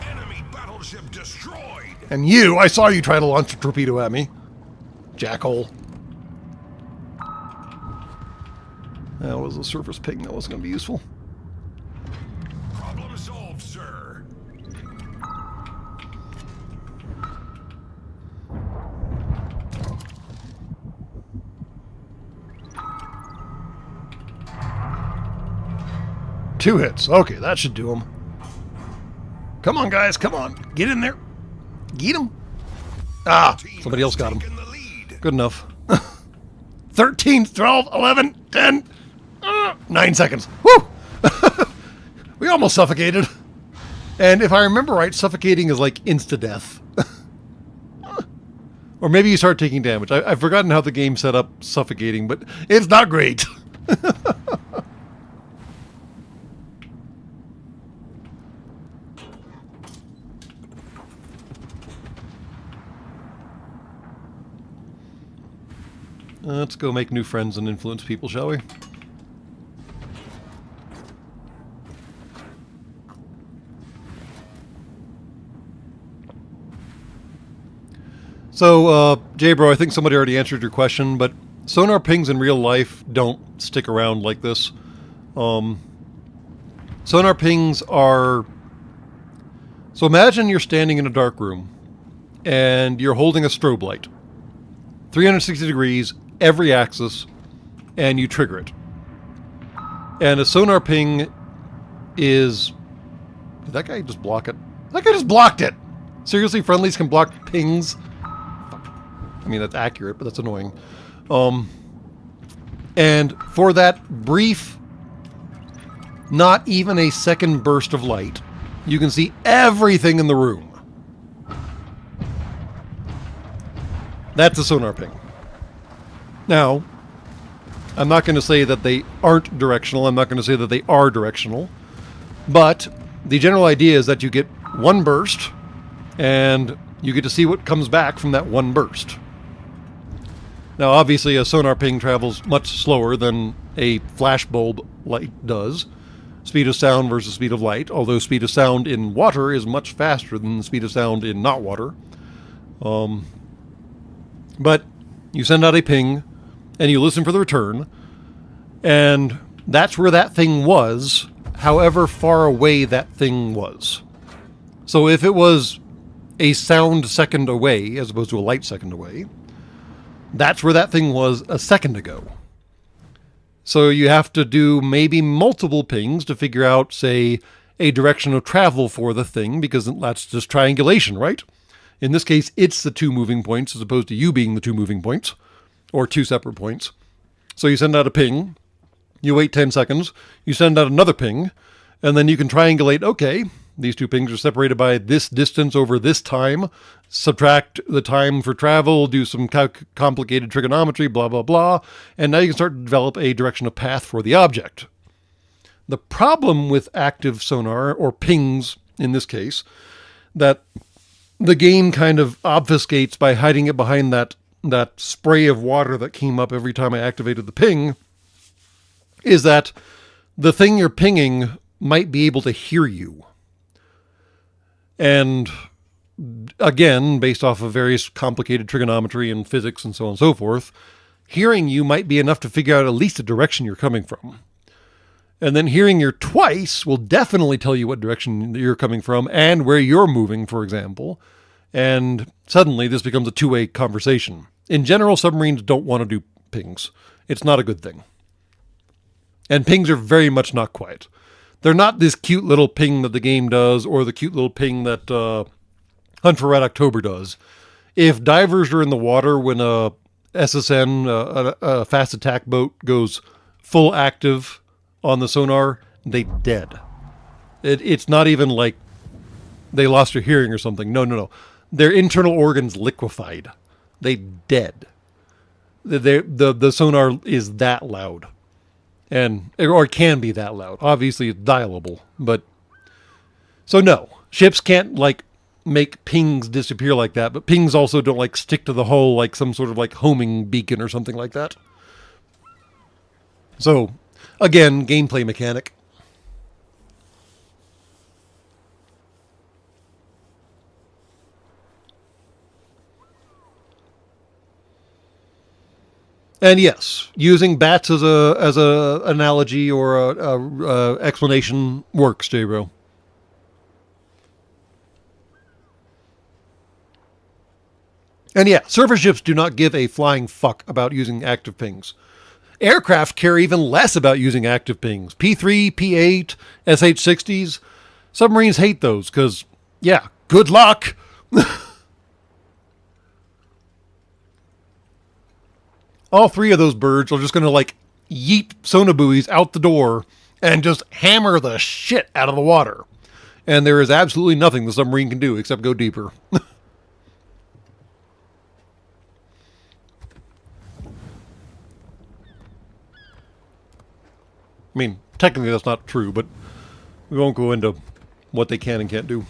Enemy battleship destroyed. And you, I saw you try to launch a torpedo at me. Jackhole. That was a surface ping. That wasn't going to be useful. Problem solved, sir. Two hits. Okay, that should do them. Come on, guys. Come on. Get in there. Get him. Ah, somebody else got him. Taken the lead. Good enough. 13, 12, 11, 10, 9 seconds. Woo! We almost suffocated. And if I remember right, suffocating is like insta-death. Or maybe you start taking damage. I've forgotten how the game set up suffocating, but it's not great. Let's go make new friends and influence people, shall we? So, J-Bro, I think somebody already answered your question, but sonar pings in real life don't stick around like this. Sonar pings are... So imagine you're standing in a dark room, and you're holding a strobe light. 360 degrees, every axis, and you trigger it. And a sonar ping is... Did that guy just block it? That guy just blocked it! Seriously, friendlies can block pings? I mean, that's accurate, but that's annoying. And for that brief, not even a second burst of light, you can see everything in the room. That's a sonar ping. Now, I'm not going to say that they aren't directional. I'm not going to say that they are directional. But the general idea is that you get one burst, and you get to see what comes back from that one burst. Now, obviously, a sonar ping travels much slower than a flashbulb light does. Speed of sound versus speed of light, although speed of sound in water is much faster than the speed of sound in not water. But you send out a ping, and you listen for the return, and that's where that thing was, however far away that thing was. So if it was a sound second away, as opposed to a light second away, that's where that thing was a second ago. So you have to do maybe multiple pings to figure out, say, a direction of travel for the thing, because that's just triangulation, right? In this case, it's the two moving points as opposed to you being the two moving points, or two separate points. So you send out a ping, you wait 10 seconds, you send out another ping, and then you can triangulate, okay, these two pings are separated by this distance over this time, subtract the time for travel, do some complicated trigonometry, blah, blah, blah, and now you can start to develop a direction of path for the object. The problem with active sonar, or pings in this case, that the game kind of obfuscates by hiding it behind that spray of water that came up every time I activated the ping, is that the thing you're pinging might be able to hear you. And again, based off of various complicated trigonometry and physics and so on and so forth, hearing you might be enough to figure out at least the direction you're coming from. And then hearing you twice will definitely tell you what direction you're coming from and where you're moving, for example. And suddenly this becomes a two-way conversation. In general, submarines don't want to do pings. It's not a good thing. And pings are very much not quiet. They're not this cute little ping that the game does, or the cute little ping that Hunt for Red October does. If divers are in the water when a SSN, a fast attack boat, goes full active on the sonar, they dead. It's not even like they lost their hearing or something. No. Their internal organs liquefied. They dead. The sonar is that loud. Or it can be that loud. Obviously, it's dialable, but... So no, ships can't, make pings disappear like that, but pings also don't, stick to the hull like some sort of, homing beacon or something like that. So, again, gameplay mechanic. And yes, using bats as a analogy or a explanation works, J-Bro. And yeah, surface ships do not give a flying fuck about using active pings. Aircraft care even less about using active pings. P3, P8, SH-60s. Submarines hate those because, yeah, good luck. All three of those birds are just going to yeet sonobuoys out the door and just hammer the shit out of the water. And there is absolutely nothing the submarine can do except go deeper. I mean, technically that's not true, but we won't go into what they can and can't do.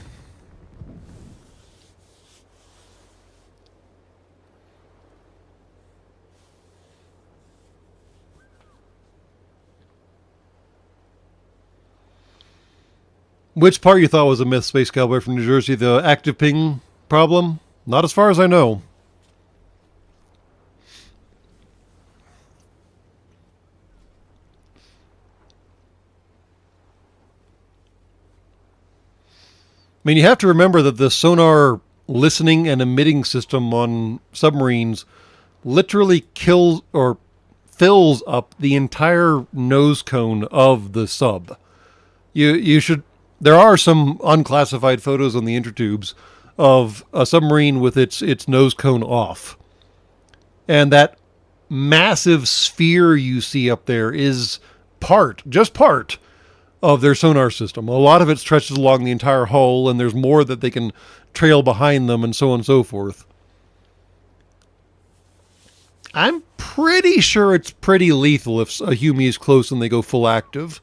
Which part you thought was a myth, Space Cowboy from New Jersey? The active ping problem? Not as far as I know. I mean, you have to remember that the sonar listening and emitting system on submarines literally kills or fills up the entire nose cone of the sub. You should... There are some unclassified photos on the intertubes of a submarine with its nose cone off. And that massive sphere you see up there is just part, of their sonar system. A lot of it stretches along the entire hull, and there's more that they can trail behind them, and so on and so forth. I'm pretty sure it's pretty lethal if a Hume is close and they go full active.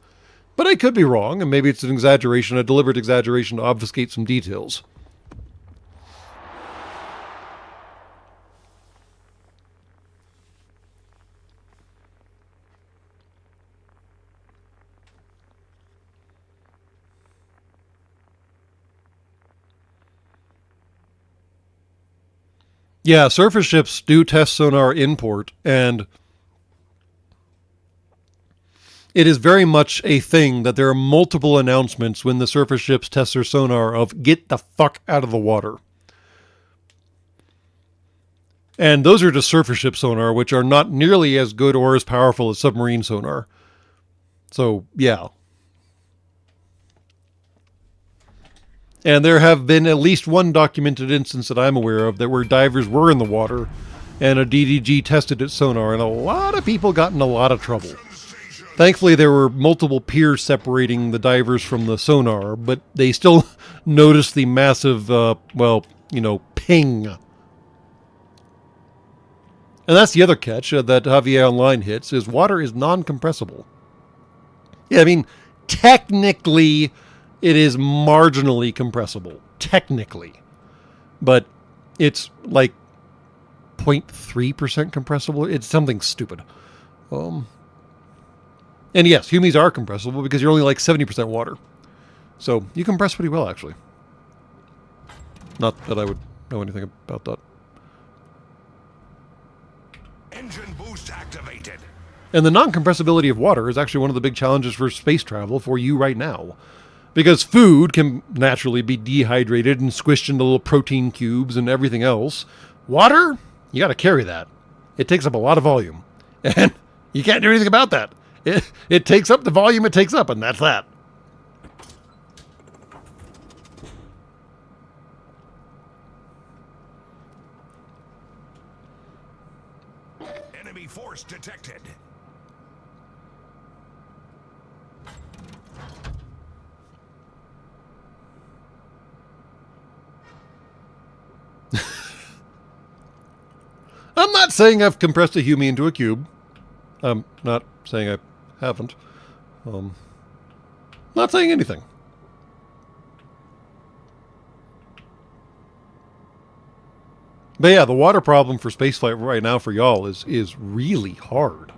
But I could be wrong, and maybe it's an exaggeration, a deliberate exaggeration to obfuscate some details. Yeah, surface ships do test sonar in port, and it is very much a thing that there are multiple announcements when the surface ships test their sonar of get the fuck out of the water. And those are just surface ship sonar, which are not nearly as good or as powerful as submarine sonar. So, yeah. And there have been at least one documented instance that I'm aware of that where divers were in the water and a DDG tested its sonar, and a lot of people got in a lot of trouble. Thankfully, there were multiple piers separating the divers from the sonar, but they still noticed the massive, ping. And that's the other catch that Javier Online hits, is water is non-compressible. Yeah, I mean, technically, it is marginally compressible. Technically. But it's like 0.3% compressible. It's something stupid. And yes, Humes are compressible because you're only like 70% water. So you compress pretty well, actually. Not that I would know anything about that. Engine boost activated. And the non-compressibility of water is actually one of the big challenges for space travel for you right now. Because food can naturally be dehydrated and squished into little protein cubes and everything else. Water, you got to carry that. It takes up a lot of volume. And you can't do anything about that. It takes up the volume it takes up, and that's that. Enemy force detected. I'm not saying I've compressed a Hume into a cube. I'm not saying I haven't. Not saying anything. But yeah, the water problem for spaceflight right now for y'all is really hard.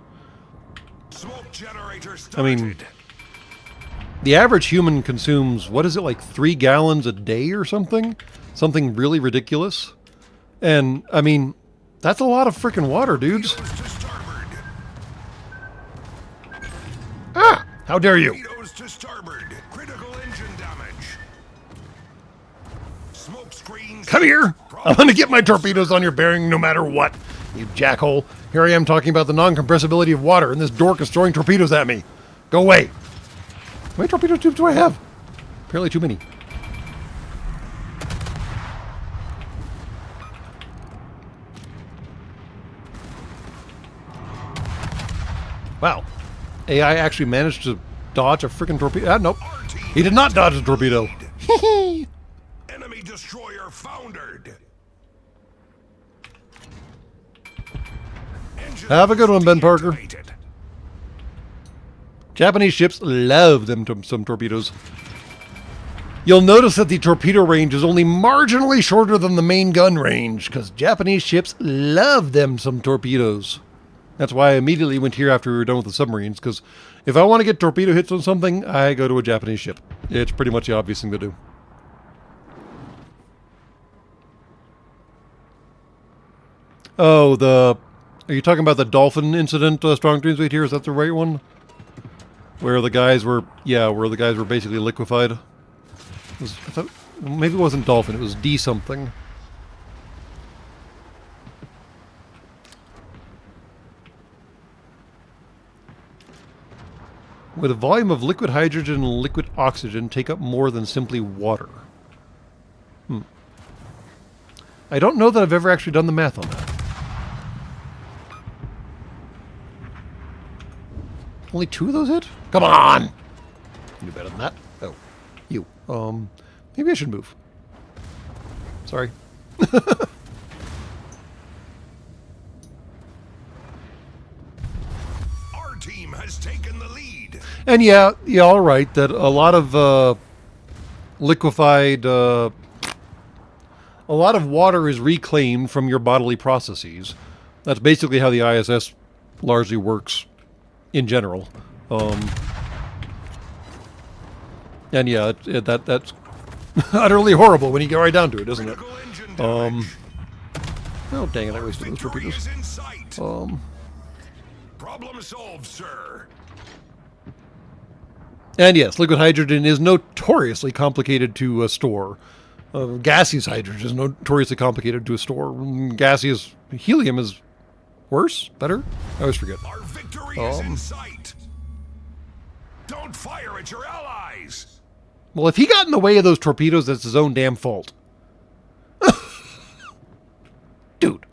Smoke generator started. I mean, the average human consumes, what is it, like 3 gallons a day or something? Something really ridiculous. And, I mean, that's a lot of freaking water, dudes. Torpedoes to starboard. Ah! How dare you? Torpedoes to starboard. Critical engine damage. Smoke screens. Come here! I'm gonna get my torpedoes on your bearing no matter what, you jackhole. Here I am talking about the non-compressibility of water, and this dork is throwing torpedoes at me. Go away. How many torpedo tubes do I have? Apparently too many. Wow. AI actually managed to dodge a freaking torpedo? Ah, nope. He did not dodge a torpedo. Enemy destroyer foundered. Engine Have a good one, Ben Parker. deactivated. Japanese ships love them some torpedoes. You'll notice that the torpedo range is only marginally shorter than the main gun range, because Japanese ships love them some torpedoes. That's why I immediately went here after we were done with the submarines, because if I want to get torpedo hits on something, I go to a Japanese ship. It's pretty much the obvious thing to do. Oh, are you talking about the dolphin incident, Strong Dreams right here? Is that the right one? Where the guys were basically liquefied. I thought, maybe it wasn't dolphin, it was D something. Would a volume of liquid hydrogen and liquid oxygen take up more than simply water? I don't know that I've ever actually done the math on that. Only 2 of those hit? Come on! You do better than that. Oh, you. Maybe I should move. Sorry. Our team has taken the lead. And yeah, all right, that a lot of liquefied, a lot of water is reclaimed from your bodily processes. That's basically how the ISS largely works in general. And yeah, that's utterly horrible when you get right down to it, isn't it? Critical engine damage. Oh, dang it, I wasted those Victory torpedoes. is in sight. Problem solved, sir. And yes, liquid hydrogen is notoriously complicated to store. Gaseous hydrogen is notoriously complicated to store. Gaseous helium is worse? Better? I always forget. Our victory is in sight. Don't fire at your allies. Well, if he got in the way of those torpedoes, that's his own damn fault. Dude,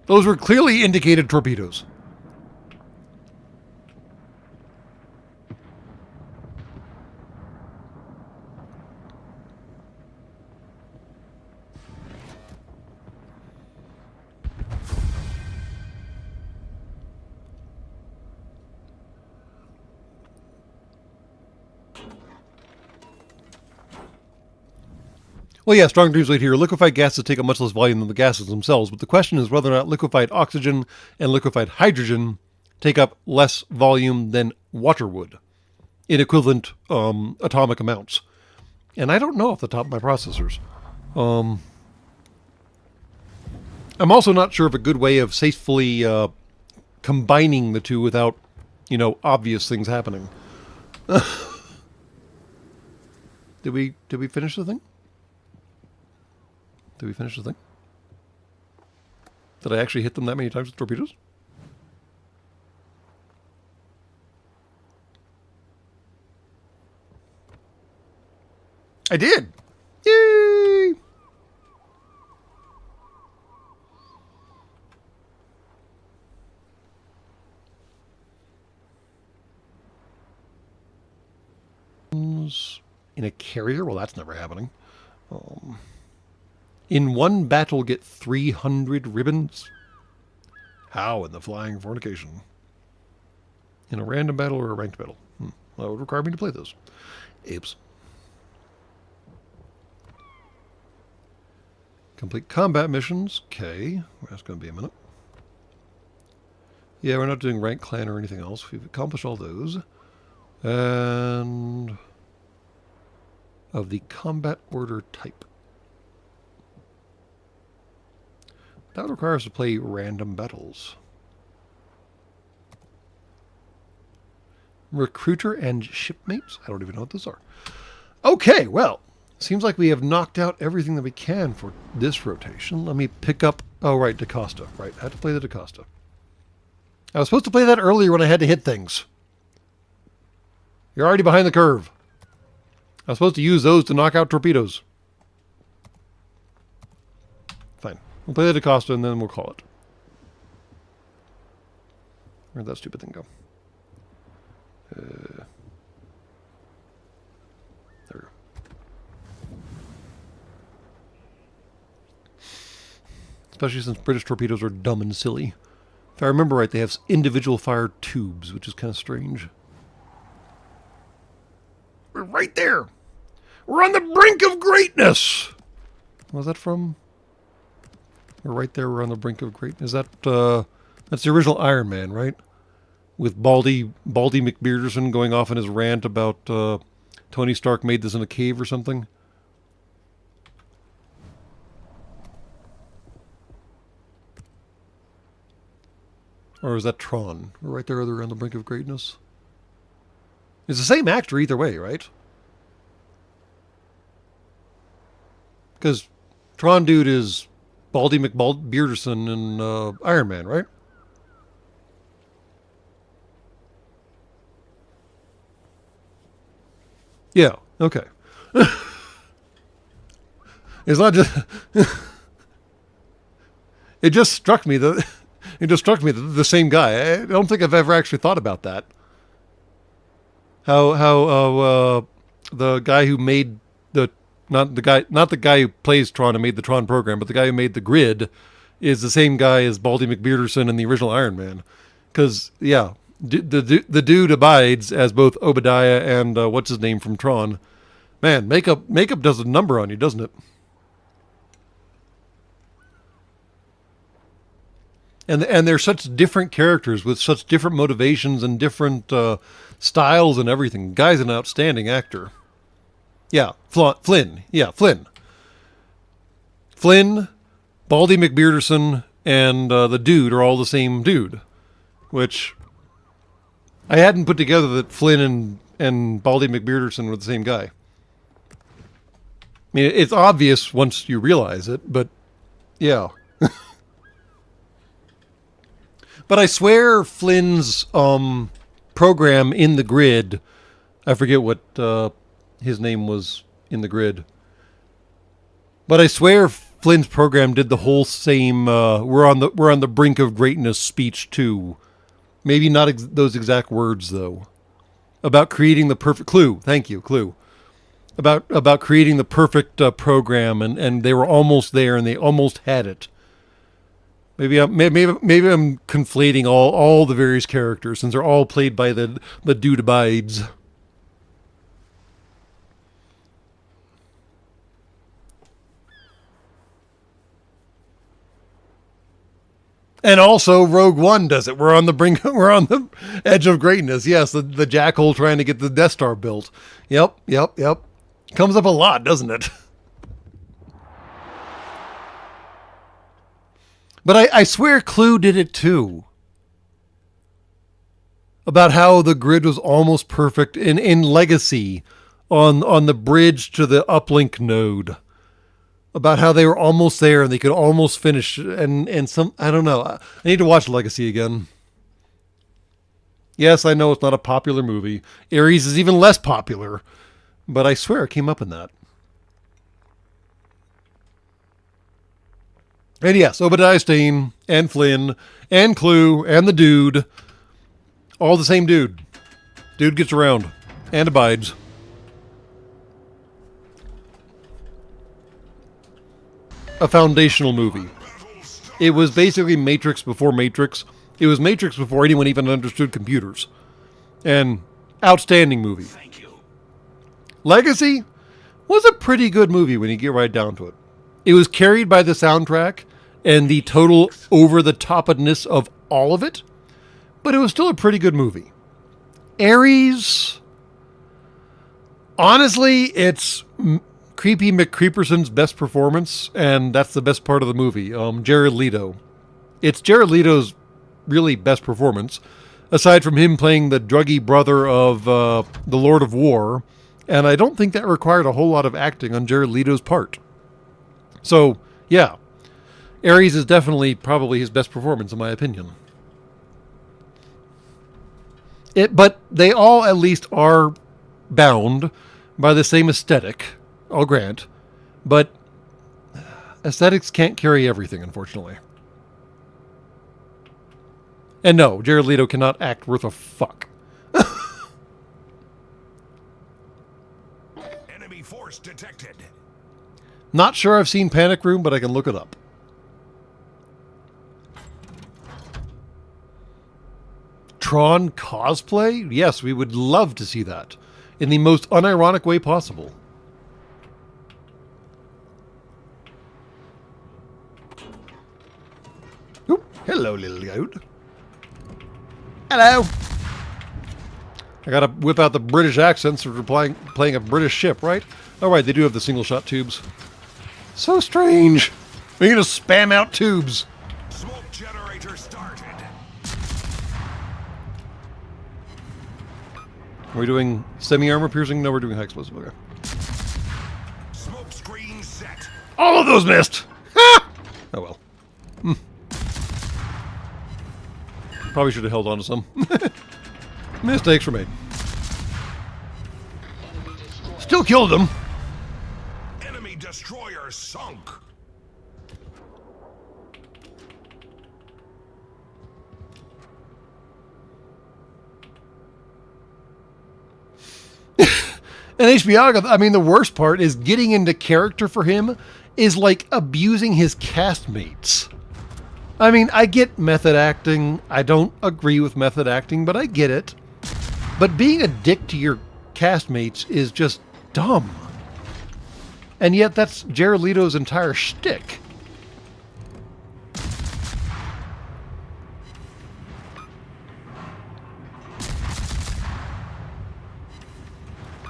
those were clearly indicated torpedoes. Well, yeah, Strong Dreams right here. Liquefied gases take up much less volume than the gases themselves, but the question is whether or not liquefied oxygen and liquefied hydrogen take up less volume than water would in equivalent atomic amounts. And I don't know off the top of my processors. I'm also not sure of a good way of safely combining the two without, obvious things happening. Did we finish the thing? Did we finish the thing? Did I actually hit them that many times with torpedoes? I did! Yay! In a carrier? Well, that's never happening. In one battle, get 300 ribbons? How in the flying fornication? In a random battle or a ranked battle? Well, that would require me to play those. Apes. Complete combat missions. Okay. That's going to be a minute. Yeah, we're not doing rank clan or anything else. We've accomplished all those. And of the combat order type. That would require us to play random battles. Recruiter and shipmates? I don't even know what those are. Okay, well, seems like we have knocked out everything that we can for this rotation. Let me pick up... Oh, right, DaCosta. Right, I had to play the DaCosta. I was supposed to play that earlier when I had to hit things. You're already behind the curve. I was supposed to use those to knock out torpedoes. Fine. We'll play the DaCosta and then we'll call it. Where'd that stupid thing go? especially since British torpedoes are dumb and silly. If I remember right, they have individual fire tubes, which is kind of strange. We're right there. We're on the brink of greatness. What was that from? We're right there. We're on the brink of greatness. Is that that's the original Iron Man, right? With Baldy McBearderson going off in his rant about Tony Stark made this in a cave or something. Or is that Tron? We're right there. They're on the brink of greatness. It's the same actor either way, right? Because Tron dude is Baldy McBearderson in Iron Man, right? Yeah, okay. It's not just... It just struck me that... It just struck me that the same guy. I don't think I've ever actually thought about that. How the guy who made the not the guy who plays Tron and made the Tron program, but the guy who made the grid is the same guy as Baldy McBearderson in the original Iron Man. Because yeah, the dude abides as both Obadiah and what's his name from Tron. Man, makeup does a number on you, doesn't it? And they're such different characters with such different motivations and different styles and everything. Guy's an outstanding actor. Yeah, Flynn. Yeah, Flynn. Flynn, Baldy McBearderson, and the dude are all the same dude. Which I hadn't put together that Flynn and Baldy McBearderson were the same guy. I mean, it's obvious once you realize it, but yeah. But I swear Flynn's program in the grid, I forget what his name was in the grid, but I swear Flynn's program did the whole same we're on the brink of greatness speech too. Maybe not those exact words though. About creating the perfect Clue. Thank you, Clue. About creating the perfect program, and they were almost there and they almost had it. Maybe I'm conflating all the various characters since they're all played by the dude abides. And also Rogue One does it. We're on the edge of greatness. Yes, the Jackal trying to get the Death Star built. Yep. Comes up a lot, doesn't it? But I swear Clue did it too. About how the grid was almost perfect in Legacy on the bridge to the uplink node. About how they were almost there and they could almost finish and some I don't know. I need to watch Legacy again. Yes, I know it's not a popular movie. Ares is even less popular. But I swear it came up in that. And yes, Obadiah Stane, and Flynn, and Clue, and the dude. All the same dude. Dude gets around. And abides. A foundational movie. It was basically Matrix before Matrix. It was Matrix before anyone even understood computers. And outstanding movie. Thank you. Legacy was a pretty good movie when you get right down to it. It was carried by the soundtrack and the total over-the-topness of all of it, but it was still a pretty good movie. Ares, honestly, it's Creepy McCreeperson's best performance, and that's the best part of the movie. Jared Leto. It's Jared Leto's really best performance, aside from him playing the druggy brother of the Lord of War, and I don't think that required a whole lot of acting on Jared Leto's part. So, yeah. Ares is definitely probably his best performance, in my opinion. But they all at least are bound by the same aesthetic, I'll grant. But aesthetics can't carry everything, unfortunately. And no, Jared Leto cannot act worth a fuck. Enemy force detected. Not sure I've seen Panic Room, but I can look it up. Tron cosplay? Yes, we would love to see that in the most unironic way possible. Oop, hello, little goat. Hello. I gotta whip out the British accent since we're playing a British ship, right? Oh, right, they do have the single-shot tubes. So strange. We're gonna spam out tubes. Smoke generator started. Are we doing semi-armor piercing? No, we're doing high explosive. Okay. Smoke screen set. All of those missed! Ha! Oh well. Probably should have held on to some. Mistakes were made. Still killed them. Enemy destroyer sunk. And HBO, I mean, the worst part is getting into character for him is like abusing his castmates. I mean, I get method acting. I don't agree with method acting, but I get it. But being a dick to your castmates is just dumb. And yet that's Jared Leto's entire shtick.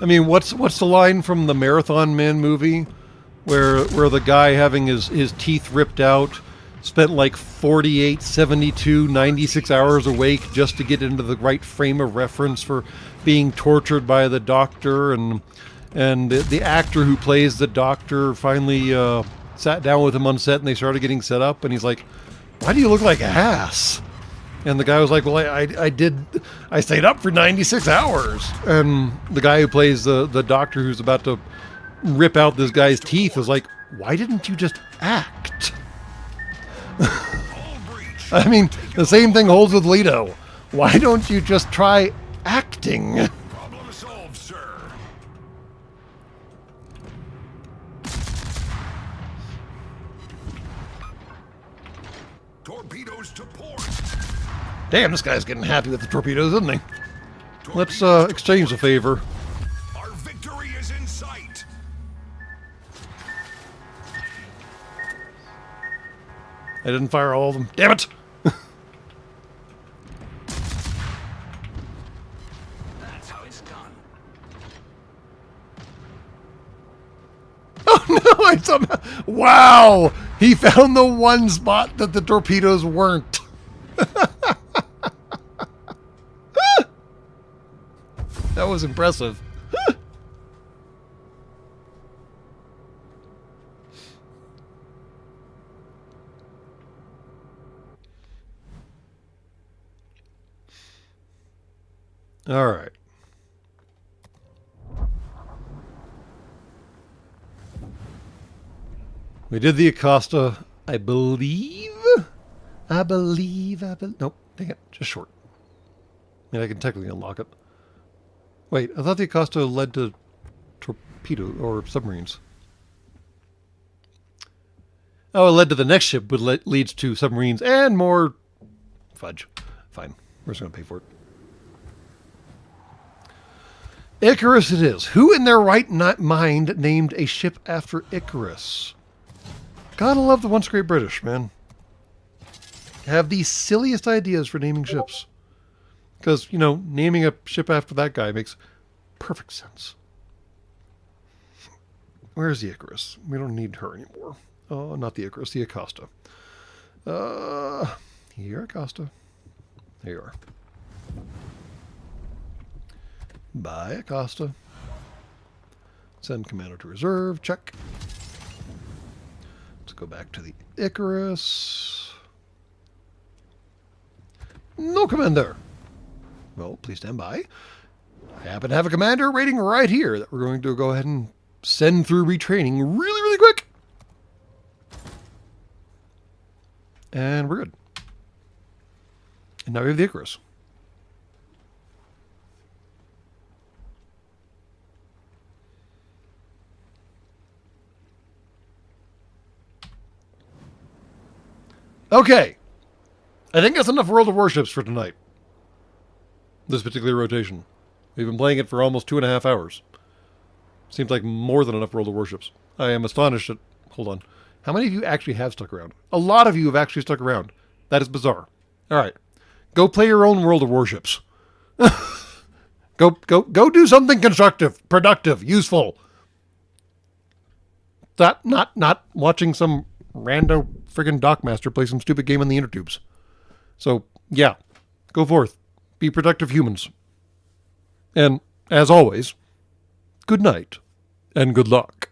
I mean, what's the line from the Marathon Man movie where the guy having his teeth ripped out spent like 48, 72, 96 hours awake just to get into the right frame of reference for being tortured by the doctor, and the actor who plays the doctor finally sat down with him on set and they started getting set up, and he's like, "Why do you look like ass?" And the guy was like, "Well, I stayed up for 96 hours." And the guy who plays the doctor who's about to rip out this guy's teeth was like, "Why didn't you just act?" I mean, the same thing holds with Leto. Why don't you just try acting? Problem solved, sir. Torpedoes to port. Damn, this guy's getting happy with the torpedoes, isn't he? Let's exchange a favor. Our victory is in sight. I didn't fire all of them. Damn it! That's how it's done. Oh no! I somehow... Wow! He found the one spot that the torpedoes weren't. That was impressive. All right. We did the Acosta, I believe. Nope, dang it, just short. I mean, I can technically unlock it. Wait, I thought the Acosta led to torpedo or submarines. Oh, it led to the next ship, but leads to submarines and more fudge. Fine, we're just going to pay for it. Icarus it is. Who in their right mind named a ship after Icarus? Gotta love the once great British, man. Have the silliest ideas for naming ships. Because, you know, naming a ship after that guy makes perfect sense. Where's the Icarus? We don't need her anymore. Oh, not the Icarus, the Acosta. Here, Acosta. There you are. Bye, Acosta. Send commander to reserve. Check. Let's go back to the Icarus. No commander. Well, please stand by. I happen to have a commander waiting right here that we're going to go ahead and send through retraining really, really quick. And we're good. And now we have the Icarus. Okay. I think that's enough World of Warships for tonight. this particular rotation. We've been playing it for almost 2.5 hours. Seems like more than enough World of Warships. I am astonished at... Hold on. How many of you actually have stuck around? A lot of you have actually stuck around. That is bizarre. All right. Go play your own World of Warships. Go do something constructive, productive, useful. That not watching some rando friggin' Dockmaster play some stupid game on the inner tubes. So, yeah. Go forth. Be productive humans. And, as always, good night and good luck.